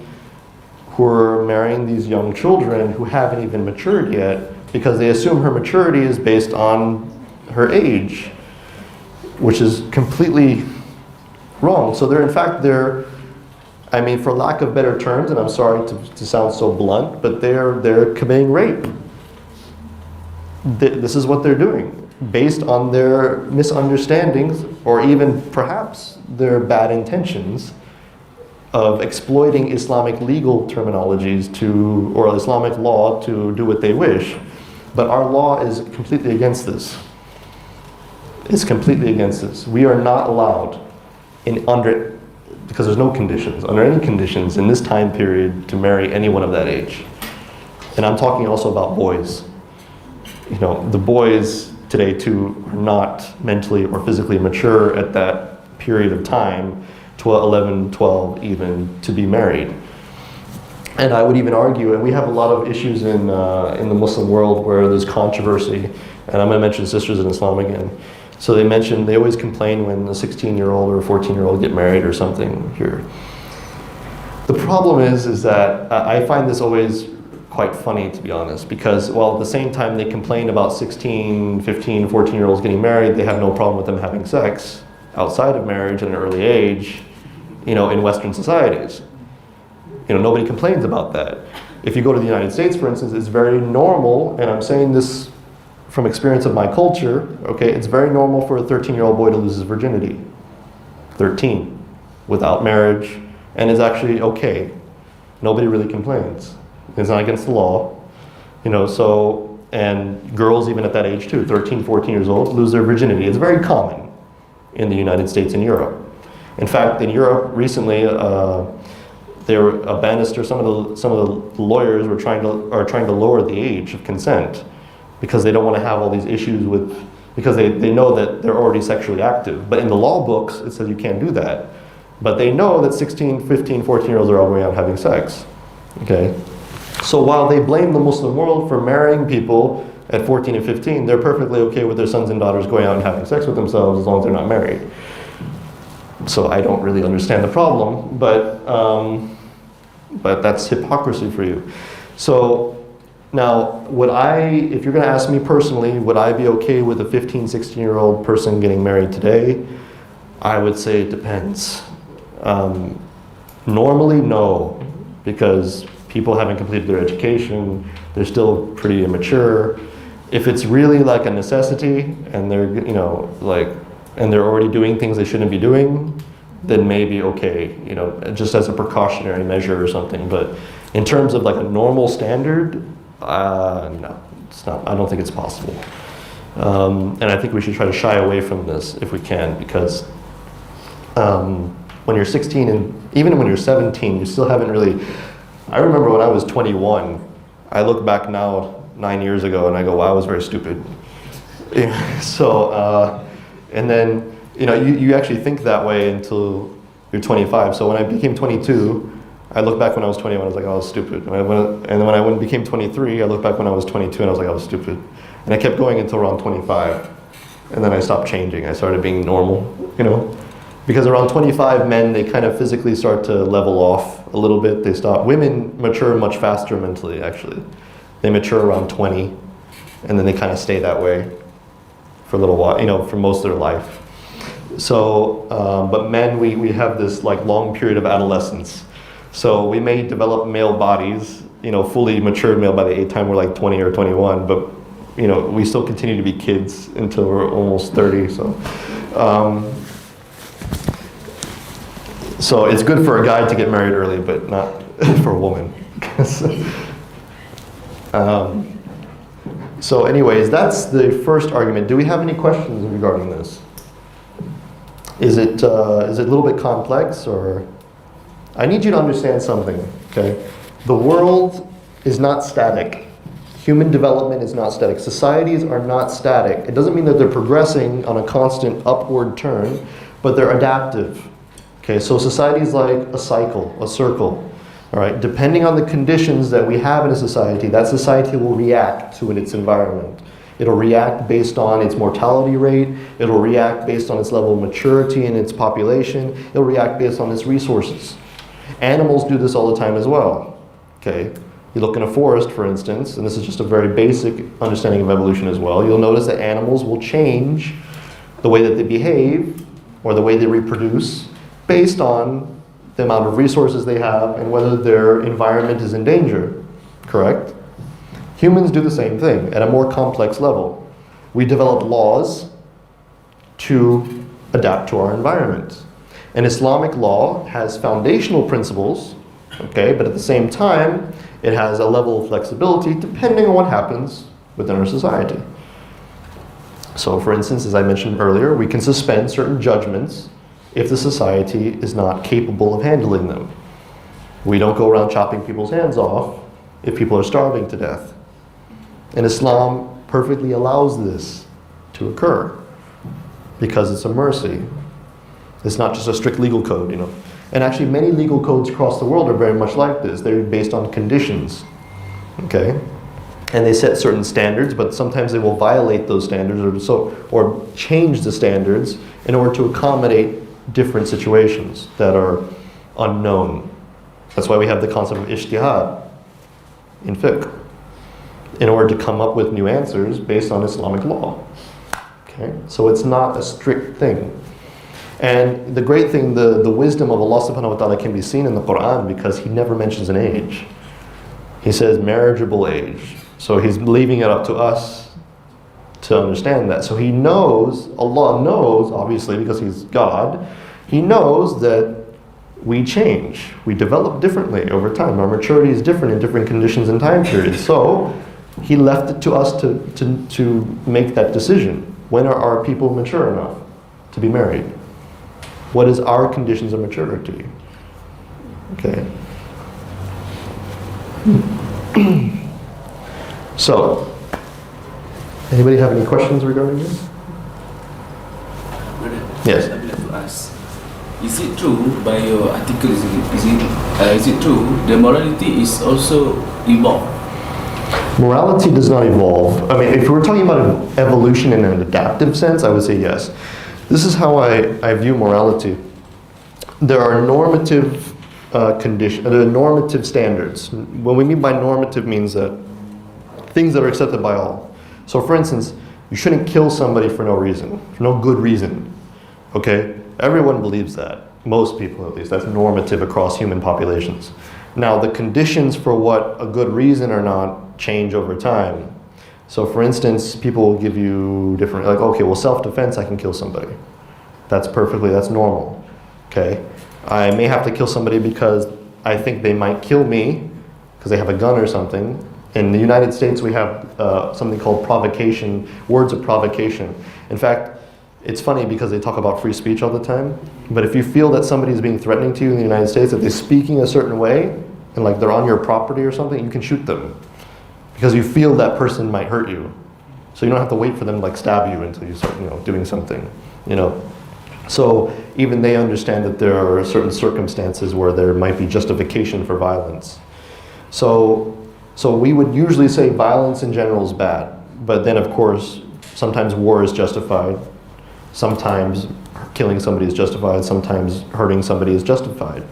who are marrying these young children who haven't even matured yet, because they assume her maturity is based on her age, which is completely wrong. So I mean, for lack of better terms, and I'm sorry to sound so blunt, but they're committing rape. This is what they're doing, based on their misunderstandings, or even perhaps their bad intentions of exploiting Islamic legal terminologies or Islamic law to do what they wish. But our law is completely against this. It's completely against this. We are not allowed, because there's no conditions, under any conditions in this time period, to marry anyone of that age. And I'm talking also about boys. You know, the boys today too are not mentally or physically mature at that period of time, 11, 12 even, to be married. And I would even argue, and we have a lot of issues in the Muslim world where there's controversy, and I'm going to mention Sisters in Islam again. So they always complain when a 16-year-old or a 14-year-old get married or something here. The problem is that I find this always quite funny, to be honest, because while at the same time they complain about 16, 15, 14-year-olds getting married, they have no problem with them having sex outside of marriage at an early age, in Western societies. Nobody complains about that. If you go to the United States, for instance, it's very normal, and I'm saying this from experience of my culture, okay, it's very normal for a 13-year-old boy to lose his virginity. 13, without marriage, and is actually okay. Nobody really complains. It's not against the law, and girls even at that age too, 13, 14 years old, lose their virginity. It's very common in the United States and Europe. In fact, in Europe recently, a banister, some of the lawyers are trying to lower the age of consent because they don't want to have all these issues because they know that they're already sexually active. But in the law books, it says you can't do that. But they know that 16, 15, 14-year-olds are all going out having sex. Okay? So while they blame the Muslim world for marrying people at 14 and 15, they're perfectly okay with their sons and daughters going out and having sex with themselves as long as they're not married. So I don't really understand the problem, but that's hypocrisy for you. So now, if you're going to ask me personally, would I be okay with a 15, 16-year-old person getting married today? I would say it depends. Normally, no, because people haven't completed their education, they're still pretty immature. If it's really like a necessity and they're, and they're already doing things they shouldn't be doing, then maybe okay, just as a precautionary measure or something. But in terms of like a normal standard, no, it's not. I don't think it's possible. And I think we should try to shy away from this if we can, because when you're 16 and even when you're 17, you still haven't really. I remember when I was 21, I look back now 9 years ago and I go, wow, I was very stupid. And then, you actually think that way until you're 25. So when I became 22, I look back when I was 21, I was like, oh, I was stupid. And then when I became 23, I look back when I was 22 and I was like, I was stupid. And I kept going until around 25. And then I stopped changing. I started being normal, Because around 25, men, they kind of physically start to level off a little bit. They stop. Women mature much faster mentally, actually. They mature around 20, and then they kind of stay that way for a little while, for most of their life. So, but men, we have this like long period of adolescence. So we may develop male bodies, fully matured male by the time we're like 20 or 21, but, we still continue to be kids until we're almost 30, So it's good for a guy to get married early, but not for a woman. So anyways, that's the first argument. Do we have any questions regarding this? Is it a little bit complex, or? I need you to understand something, okay? The world is not static. Human development is not static. Societies are not static. It doesn't mean that they're progressing on a constant upward turn, but they're adaptive. Okay, so society is like a cycle, a circle. All right, depending on the conditions that we have in a society, that society will react to its environment. It'll react based on its mortality rate. It'll react based on its level of maturity in its population. It'll react based on its resources. Animals do this all the time as well. Okay, you look in a forest, for instance, and this is just a very basic understanding of evolution as well. You'll notice that animals will change the way that they behave or the way they reproduce based on the amount of resources they have and whether their environment is in danger, correct? Humans do the same thing at a more complex level. We develop laws to adapt to our environment. And Islamic law has foundational principles, okay, but at the same time, it has a level of flexibility depending on what happens within our society. So for instance, as I mentioned earlier, we can suspend certain judgments if the society is not capable of handling them. We don't go around chopping people's hands off if people are starving to death. And Islam perfectly allows this to occur because it's a mercy. It's not just a strict legal code, And actually many legal codes across the world are very much like this. They're based on conditions, okay? And they set certain standards, but sometimes they will violate those standards or change the standards in order to accommodate different situations that are unknown. That's why we have the concept of ijtihad. in fiqh in order to come up with new answers based on Islamic law. Okay? So it's not a strict thing. And the great thing, the wisdom of Allah subhanahu wa ta'ala can be seen in the Quran because He never mentions an age. He says marriageable age. So He's leaving it up to us to understand that. So He knows, Allah knows, obviously, because He's God, He knows that we change. We develop differently over time. Our maturity is different in different conditions and time periods. So He left it to us to make that decision. When are our people mature enough to be married? What is our conditions of maturity? Okay. So, anybody have any questions regarding this? Yes. I would like to ask, is it true by your article? Is it true the morality is also evolved? Morality does not evolve. I mean, if we're talking about evolution in an adaptive sense, I would say yes. This is how I view morality. There are normative normative standards. What we mean by normative means that things that are accepted by all. So for instance, you shouldn't kill somebody for no reason, for no good reason. Okay? Everyone believes that. Most people at least. That's normative across human populations. Now the conditions for what a good reason or not change over time. So for instance, people will give you different, like, okay, well, self-defense, I can kill somebody. That's normal, okay? I may have to kill somebody because I think they might kill me because they have a gun or something. In the United States, we have something called provocation, words of provocation. In fact, it's funny because they talk about free speech all the time, but if you feel that somebody is being threatening to you in the United States, that they're speaking a certain way, and like they're on your property or something, you can shoot them. Because you feel that person might hurt you. So you don't have to wait for them to like stab you until you start, doing something, So even they understand that there are certain circumstances where there might be justification for violence. So we would usually say violence in general is bad. But then of course, sometimes war is justified. Sometimes killing somebody is justified. Sometimes hurting somebody is justified.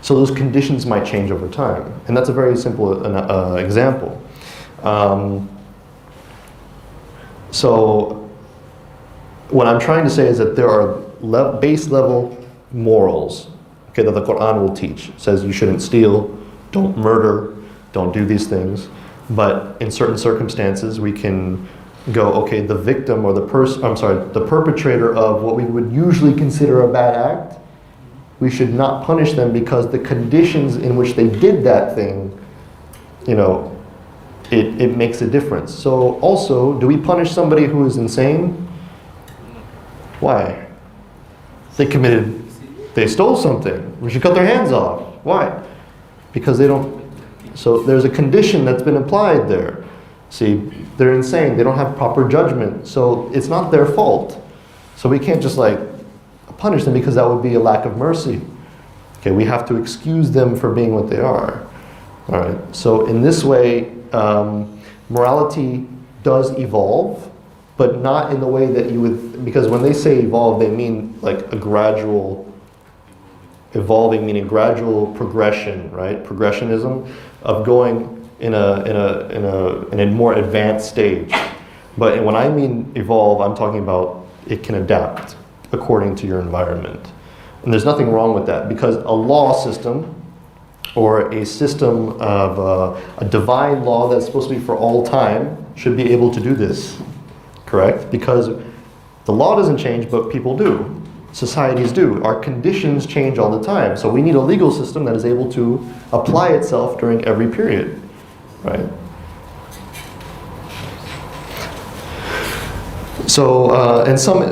So those conditions might change over time. And that's a very simple example. So what I'm trying to say is that there are base level morals, okay, that the Quran will teach. It says you shouldn't steal, don't murder, don't do these things. But in certain circumstances, we can go, okay, the victim or the perpetrator of what we would usually consider a bad act, we should not punish them because the conditions in which they did that thing, it makes a difference. So also, do we punish somebody who is insane? Why? They stole something. We should cut their hands off. Why? Because they don't, so there's a condition that's been applied there. See, they're insane. They don't have proper judgment. So it's not their fault. So we can't just punish them because that would be a lack of mercy. Okay, we have to excuse them for being what they are. All right. So in this way, morality does evolve, but not in the way that you would, because when they say evolve, they mean like a gradual evolving, meaning gradual progression, right? Progressionism of going in a more advanced stage. But when I mean evolve, I'm talking about it can adapt according to your environment. And there's nothing wrong with that because a law system or a system of a divine law that's supposed to be for all time should be able to do this, correct? Because the law doesn't change, but people do. Societies do. Our conditions change all the time. So we need a legal system that is able to apply itself during every period, right? So, and some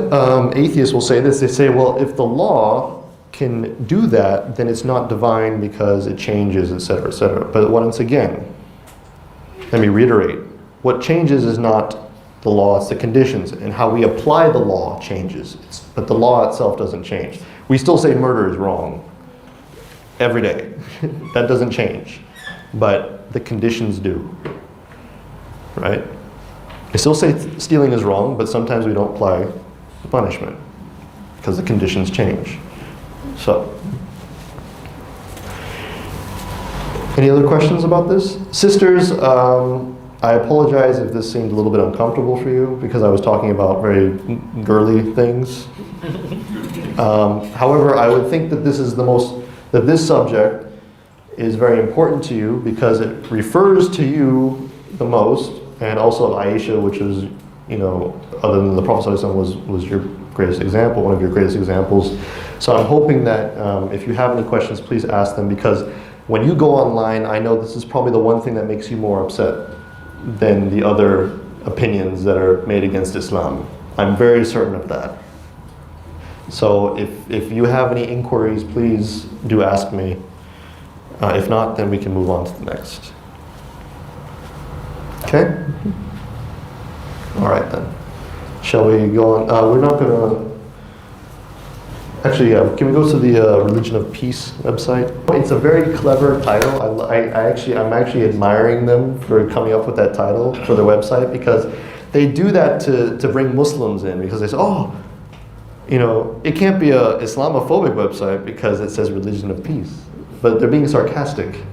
atheists will say this, they say, well, if the law can do that, then it's not divine because it changes, etc., etc. But once again, let me reiterate, what changes is not the law, it's the conditions, and how we apply the law changes. But the law itself doesn't change. We still say murder is wrong every day. That doesn't change. But the conditions do, right? I still say stealing is wrong, but sometimes we don't apply the punishment because the conditions change. So, Any other questions about this? Sisters, I apologize if this seemed a little bit uncomfortable for you because I was talking about very girly things. However, I would think that this subject is very important to you because it refers to you the most, and also Aisha, which is, other than the Prophet ﷺ was your greatest example, one of your greatest examples. So I'm hoping that if you have any questions, please ask them, because when you go online, I know this is probably the one thing that makes you more upset than the other opinions that are made against Islam. I'm very certain of that. So if you have any inquiries, please do ask me. If not, then we can move on to the next. Okay? All right then. Shall we go on? We're not going to... Actually, can we go to the Religion of Peace website? It's a very clever title. I'm actually admiring them for coming up with that title for their website, because they do that to bring Muslims in, because they say, it can't be a Islamophobic website because it says Religion of Peace. But they're being sarcastic.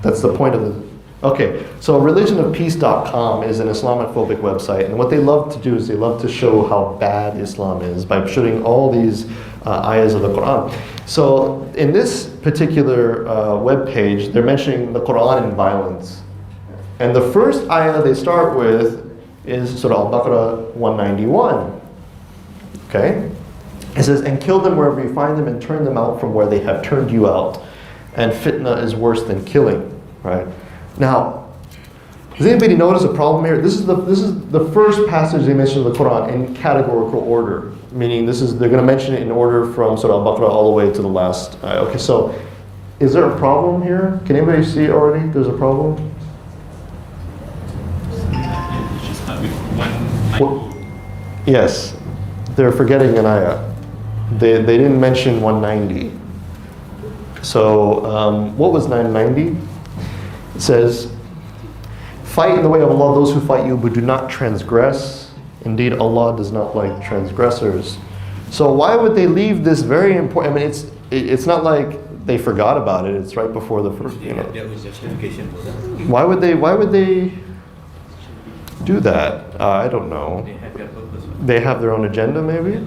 That's the point of the... Okay, so religionofpeace.com is an Islamophobic website, and what they love to do is they love to show how bad Islam is by showing all these ayahs of the Quran. So in this particular web page, they're mentioning the Quran and violence. And the first ayah they start with is Surah Al-Baqarah 191. Okay? It says, "And kill them wherever you find them, and turn them out from where they have turned you out. And fitna is worse than killing." Right? Now, does anybody notice a problem here? This is the first passage they mention in the Quran in categorical order, meaning they're going to mention it in order from Surah Al-Baqarah all the way to the last. Okay, so is there a problem here? Can anybody see already? There's a problem. Yes, they're forgetting an ayah. They didn't mention 190. So what was 990? It says, "Fight in the way of Allah those who fight you, but do not transgress. Indeed, Allah does not like transgressors." So why would they leave this very important? I mean, it's not like they forgot about it. It's right before the first. There was justification for that. Why would they do that? I don't know. They have their purpose. They have their own agenda, maybe.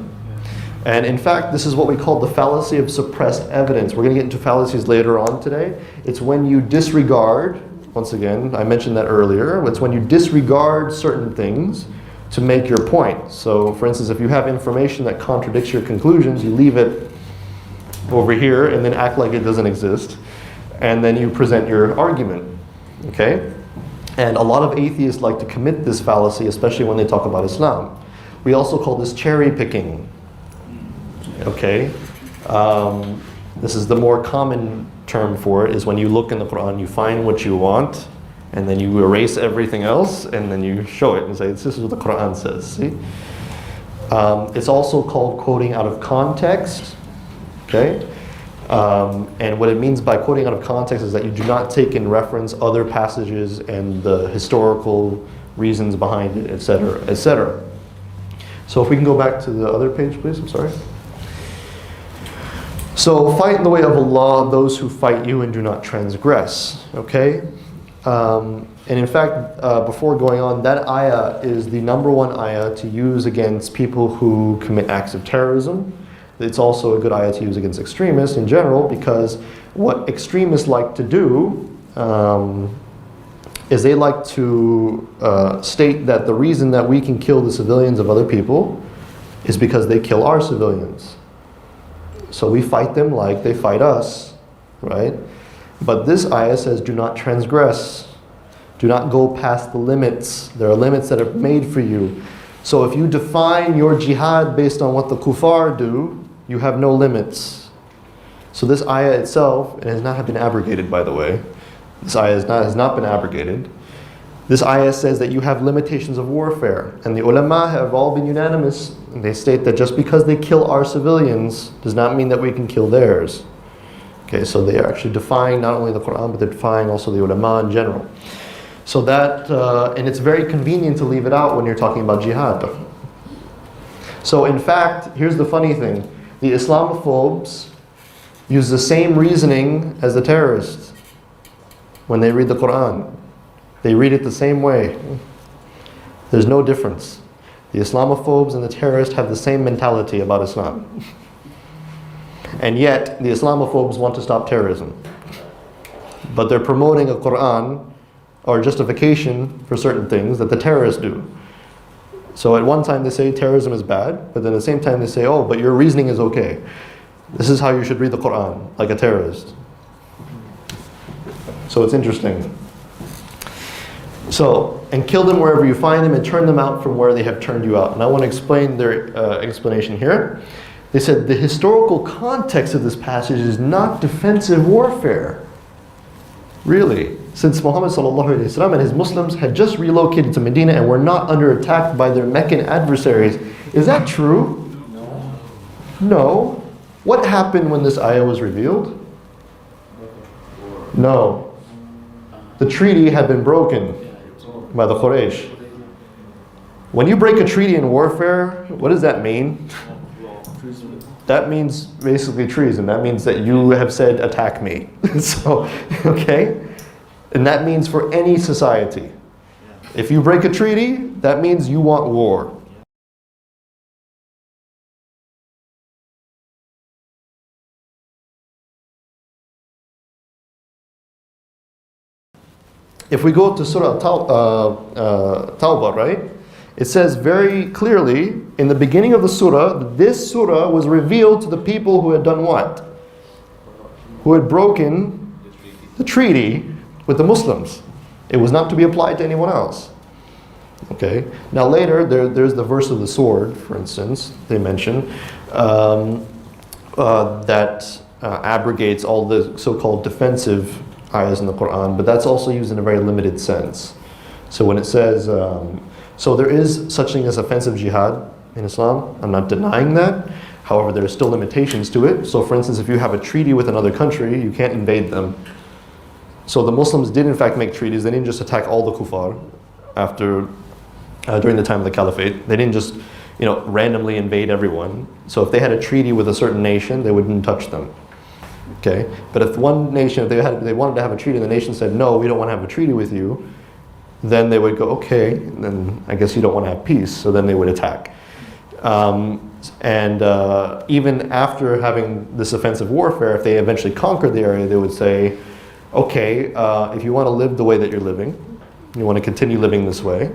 And in fact, this is what we call the fallacy of suppressed evidence. We're going to get into fallacies later on today. It's when you disregard, once again, I mentioned that earlier, it's when you disregard certain things to make your point. So, for instance, if you have information that contradicts your conclusions, you leave it over here and then act like it doesn't exist. And then you present your argument. Okay? And a lot of atheists like to commit this fallacy, especially when they talk about Islam. We also call this cherry picking. Okay, this is the more common term for it, is when you look in the Quran, you find what you want, and then you erase everything else, and then you show it and say, this is what the Quran says, see? It's also called quoting out of context, okay? And what it means by quoting out of context is that you do not take in reference other passages and the historical reasons behind it, etc., etc. So if we can go back to the other page, please, I'm sorry. So fight in the way of Allah those who fight you and do not transgress. Okay? And in fact, before going on, that ayah is the number one ayah to use against people who commit acts of terrorism. It's also a good ayah to use against extremists in general, because what extremists like to do is they like to state that the reason that we can kill the civilians of other people is because they kill our civilians. So we fight them like they fight us, right? But this ayah says, do not transgress. Do not go past the limits. There are limits that are made for you. So if you define your jihad based on what the kuffar do, you have no limits. So this ayah itself, it has not been abrogated, by the way. This ayah has not been abrogated. This ayah says that you have limitations of warfare. And the ulama have all been unanimous. And they state that just because they kill our civilians does not mean that we can kill theirs. Okay, so they are actually defying not only the Quran, but they're defying also the ulama in general. So that, and it's very convenient to leave it out when you're talking about jihad. So in fact, here's the funny thing. The Islamophobes use the same reasoning as the terrorists. when they read the Quran. They read it the same way. There's no difference. The Islamophobes and the terrorists have the same mentality about Islam. And yet, the Islamophobes want to stop terrorism. But they're promoting a Quran or justification for certain things that the terrorists do. So at one time they say terrorism is bad, but then at the same time they say, oh, but your reasoning is okay. This is how you should read the Quran, like a terrorist. So it's interesting. So, and kill them wherever you find them and turn them out from where they have turned you out. And I want to explain their explanation here. They said the historical context of this passage is not defensive warfare. Really. Since Muhammad ﷺ and his Muslims had just relocated to Medina and were not under attack by their Meccan adversaries. Is that true? No. What happened when this ayah was revealed? No. The treaty had been broken by the Quraysh. When you break a treaty in warfare, what does that mean? That means basically treason. That means that you have said, attack me. So, okay? And that means for any society. If you break a treaty, that means you want war. If we go to Surah Tawbah, right? It says very clearly in the beginning of the surah, that this surah was revealed to the people who had done what? Who had broken the treaty with the Muslims. It was not to be applied to anyone else. Okay. Now later, there's the verse of the sword, for instance, they mention, that abrogates all the so-called defensive ayahs in the Quran, but that's also used in a very limited sense. So when it says, so there is such thing as offensive jihad in Islam. I'm not denying that. However, there are still limitations to it. So for instance, if you have a treaty with another country, you can't invade them. So the Muslims did in fact make treaties. They didn't just attack all the kuffar after, during the time of the caliphate. They didn't just, randomly invade everyone. So if they had a treaty with a certain nation, they wouldn't touch them. Okay? But if one nation, if they wanted to have a treaty and the nation said, no, we don't want to have a treaty with you, then they would go, okay, then I guess you don't want to have peace. So then they would attack. Even after having this offensive warfare, if they eventually conquered the area, they would say, okay, if you want to live the way that you're living, you want to continue living this way,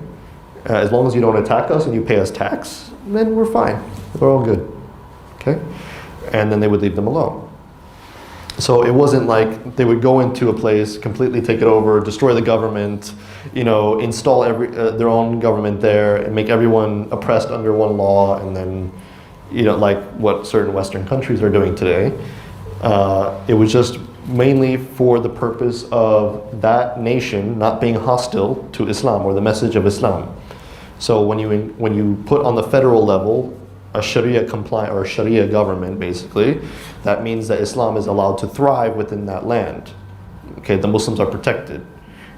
as long as you don't attack us and you pay us tax, then we're fine. We're all good. Okay? And then they would leave them alone. So it wasn't like they would go into a place, completely take it over, destroy the government, install their own government there and make everyone oppressed under one law, and then, like what certain Western countries are doing today. It was just mainly for the purpose of that nation not being hostile to Islam or the message of Islam. So when you put on the federal level a Sharia compliant or a Sharia government, basically, that means that Islam is allowed to thrive within that land. Okay, the Muslims are protected.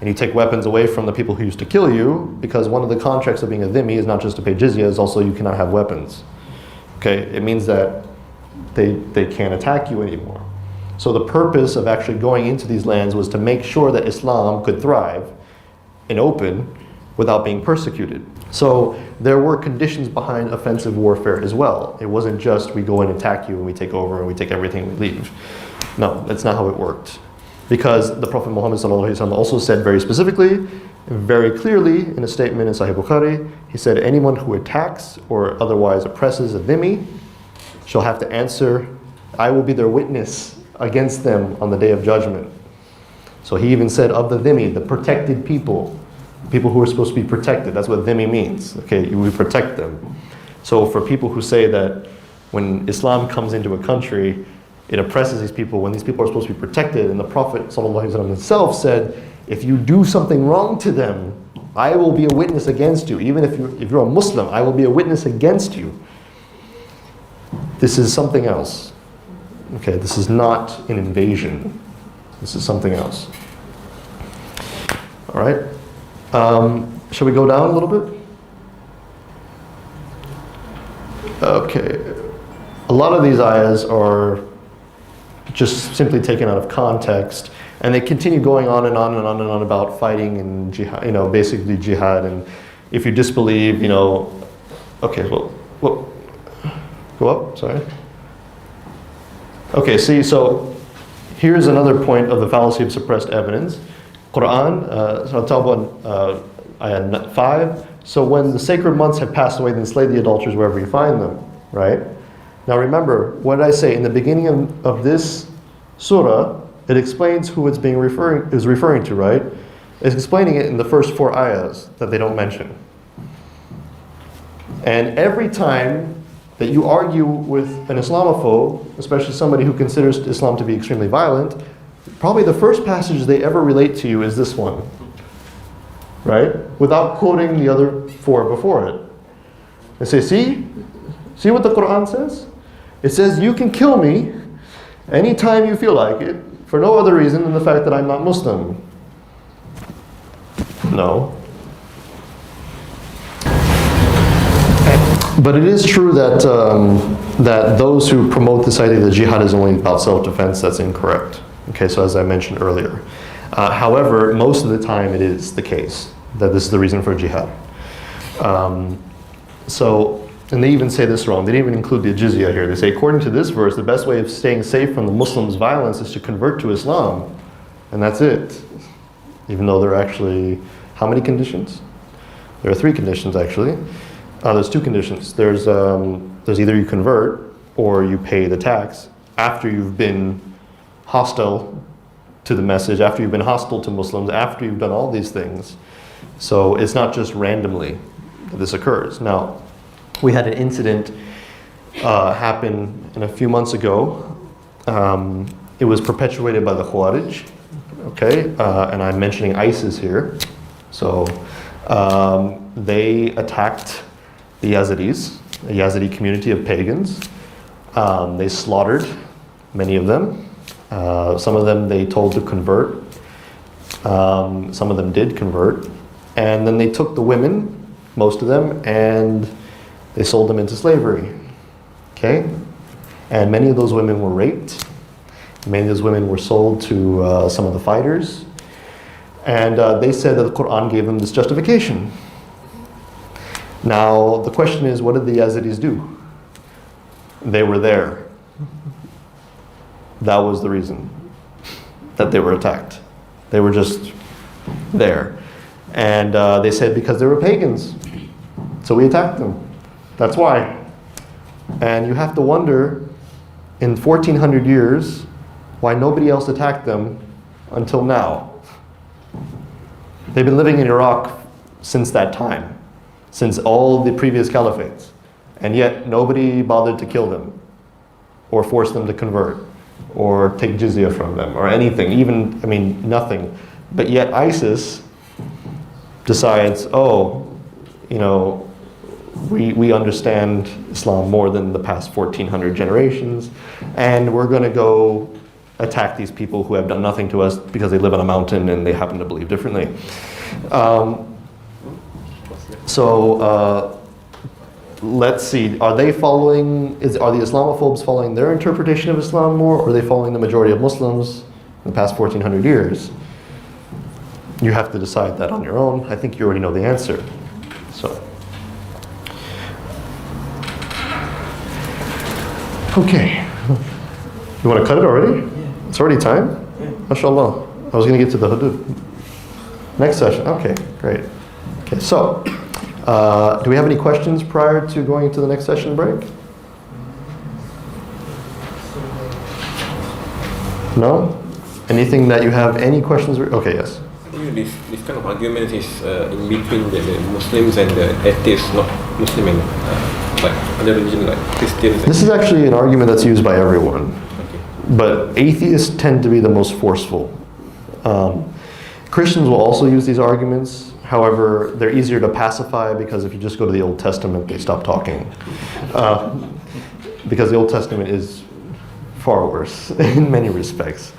And you take weapons away from the people who used to kill you, because one of the contracts of being a dhimmi is not just to pay jizya, it's also you cannot have weapons. Okay, it means that they can't attack you anymore. So the purpose of actually going into these lands was to make sure that Islam could thrive in open without being persecuted. So there were conditions behind offensive warfare as well. It wasn't just we go and attack you and we take over and we take everything and we leave. No, that's not how it worked. Because the Prophet Muhammad ﷺ also said very specifically, very clearly in a statement in Sahih Bukhari, he said, anyone who attacks or otherwise oppresses a dhimmi shall have to answer, I will be their witness against them on the day of judgment. So he even said of the dhimmi, the protected people who are supposed to be protected. That's what dhimmi means. Okay, we protect them. So for people who say that when Islam comes into a country, it oppresses these people when these people are supposed to be protected, and the Prophet ﷺ himself said, if you do something wrong to them, I will be a witness against you. Even if you're a Muslim, I will be a witness against you. This is something else. Okay, this is not an invasion. This is something else. All right. Shall we go down a little bit? Okay. A lot of these ayahs are just simply taken out of context And they continue going on and on and on and on about fighting and jihad, basically jihad. And if you disbelieve, okay, well, go up, sorry. Okay, see, so here's another point of the fallacy of suppressed evidence. Quran, so I'll talk about ayah 5. So when the sacred months have passed away, then slay the adulterers wherever you find them, right? Now remember, what did I say? In the beginning of this surah, it explains who it's referring to, right? It's explaining it in the first 4 ayahs that they don't mention. And every time that you argue with an Islamophobe, especially somebody who considers Islam to be extremely violent, probably the first passage they ever relate to you is this one, right? Without quoting the other 4 before it. They say, see what the Quran says? It says you can kill me anytime you feel like it, for no other reason than the fact that I'm not Muslim. No. But it is true that that those who promote this idea that jihad is only about self-defense, that's incorrect. Okay, so as I mentioned earlier. However, most of the time it is the case that this is the reason for jihad. And they even say this wrong. They didn't even include the jizya here. They say, according to this verse, the best way of staying safe from the Muslims' violence is to convert to Islam. And that's it. Even though there are actually, how many conditions? There are 3 conditions, actually. There's 2 conditions. There's either you convert or you pay the tax after you've been hostile to the message, after you've been hostile to Muslims, after you've done all these things. So it's not just randomly that this occurs. Now, we had an incident happen a few months ago. It was perpetuated by the Khawarij, okay? And I'm mentioning ISIS here. So they attacked the Yazidis, a Yazidi community of pagans. They slaughtered many of them. Some of them they told to convert. Some of them did convert. And then they took the women, most of them, and they sold them into slavery. Okay? And many of those women were raped. Many of those women were sold to some of the fighters. And they said that the Quran gave them this justification. Now, the question is, what did the Yazidis do? They were there. That was the reason that they were attacked. They were just there. And they said because they were pagans. So we attacked them. That's why. And you have to wonder, in 1400 years, why nobody else attacked them until now. They've been living in Iraq since that time, since all the previous caliphates. And yet nobody bothered to kill them or force them to convert or take jizya from them or anything, nothing. But yet ISIS decides, we understand Islam more than the past 1400 generations, and we're going to go attack these people who have done nothing to us because they live on a mountain and they happen to believe differently. Let's see, are the Islamophobes following their interpretation of Islam more, or are they following the majority of Muslims in the past 1400 years? You have to decide that on your own. I think you already know the answer. Okay. You want to cut it already? Yeah. It's already time? Yeah. MashaAllah. I was going to get to the hudud. Next session. Okay, great. Okay, so, do we have any questions prior to going into the next session break? No? Anything that you have any questions? Okay, yes. This kind of argument is in between the Muslims and the atheists, not Muslim and like other religion like Christians. This is actually an argument that's used by everyone. Okay. But atheists tend to be the most forceful. Christians will also use these arguments. However, they're easier to pacify because if you just go to the Old Testament, they stop talking. Because the Old Testament is far worse in many respects.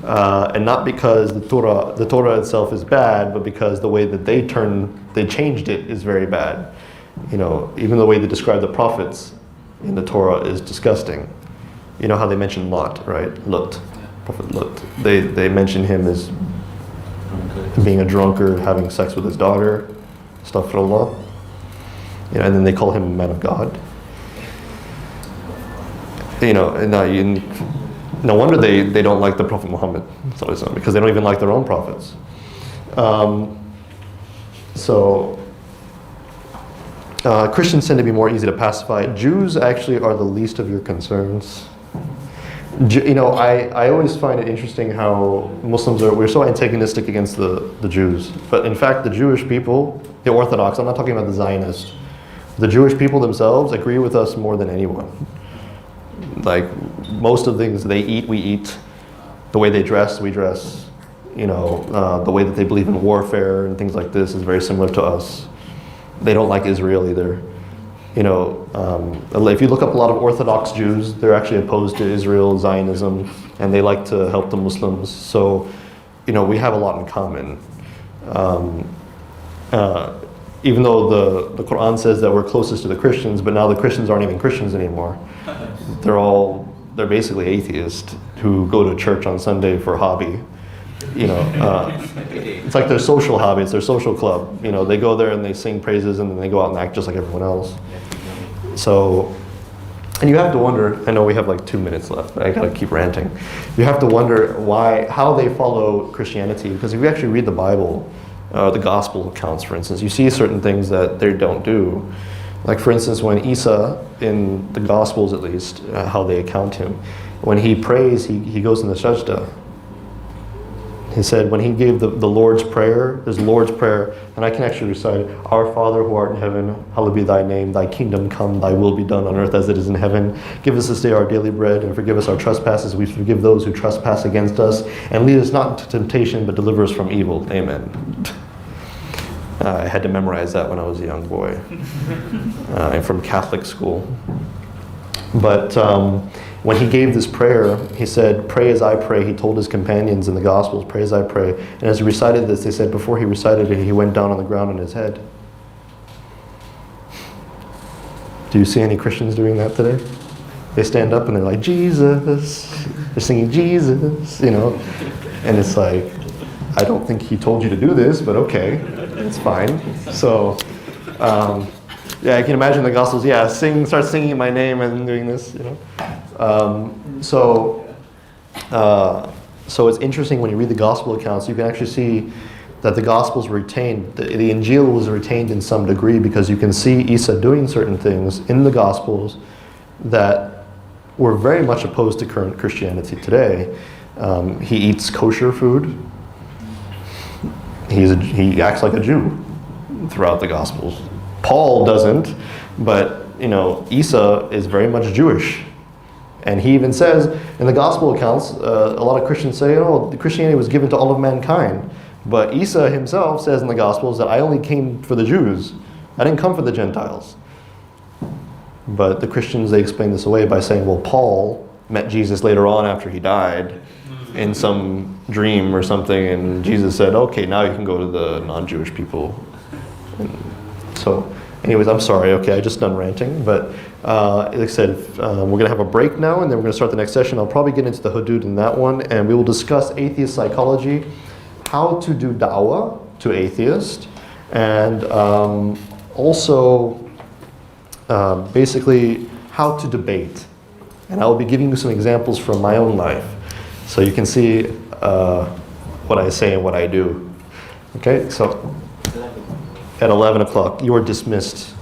And not because the Torah itself is bad, but because the way that they changed it is very bad. Even the way they describe the prophets in the Torah is disgusting. You know how they mention Lot, right? Lut. Prophet Lut. They mention him as being a drunkard, having sex with his daughter, astaghfirullah. You know, and then they call him a man of God. You know, and no wonder they don't like the Prophet Muhammad, because they don't even like their own prophets. Christians tend to be more easy to pacify. Jews actually are the least of your concerns. You know, I always find it interesting how Muslims we're so antagonistic against the Jews. But in fact, the Jewish people, the Orthodox, I'm not talking about the Zionists, the Jewish people themselves agree with us more than anyone. Like, most of the things they eat, we eat. The way they dress, we dress. You know, the way that they believe in warfare and things like this is very similar to us. They don't like Israel either. You know, if you look up a lot of Orthodox Jews, they're actually opposed to Israel, Zionism, and they like to help the Muslims. So, you know, we have a lot in common. Even though the Quran says that we're closest to the Christians, but now the Christians aren't even Christians anymore. They're basically atheists who go to church on Sunday for a hobby. You know, it's like their social hobby, it's their social club. You know, they go there and they sing praises and then they go out and act just like everyone else. So, and you have to wonder, I know we have like 2 minutes left, but I gotta keep ranting. You have to wonder how they follow Christianity, because if you actually read the Bible, the gospel accounts, for instance, you see certain things that they don't do. Like, for instance, when Isa, in the Gospels at least, how they account him, when he prays, he goes in the sajda. He said when he gave the Lord's Prayer, his Lord's Prayer, and I can actually recite it, Our Father who art in heaven, hallowed be thy name, thy kingdom come, thy will be done on earth as it is in heaven. Give us this day our daily bread, and forgive us our trespasses, we forgive those who trespass against us, and lead us not into temptation, but deliver us from evil. Amen. I had to memorize that when I was a young boy. I'm from Catholic school. But when he gave this prayer, he said, pray as I pray. He told his companions in the Gospels, pray as I pray. And as he recited this, they said before he recited it, he went down on the ground on his head. Do you see any Christians doing that today? They stand up and they're like, Jesus. They're singing Jesus, you know. And it's like, I don't think he told you to do this, but okay, it's fine. So, yeah, I can imagine the Gospels, start singing my name and doing this, you know. So it's interesting when you read the Gospel accounts, you can actually see that the Gospels were retained, the Injil was retained in some degree, because you can see Isa doing certain things in the Gospels that were very much opposed to current Christianity today. He eats kosher food. He acts like a Jew throughout the Gospels. Paul doesn't, but you know, Isa is very much Jewish. And he even says in the gospel accounts, a lot of Christians say, Christianity was given to all of mankind. But Isa himself says in the Gospels that I only came for the Jews. I didn't come for the Gentiles. But the Christians, they explain this away by saying, well, Paul met Jesus later on after he died in some dream or something, and Jesus said, okay, now you can go to the non-Jewish people. And so, anyways, I'm sorry, okay, I just done ranting, but like I said, we're going to have a break now, and then we're going to start the next session. I'll probably get into the hudud in that one, and we will discuss atheist psychology, how to do da'wah to atheists, and also basically how to debate. And I will be giving you some examples from my own life, so you can see what I say and what I do. Okay, so at 11 o'clock, you are dismissed.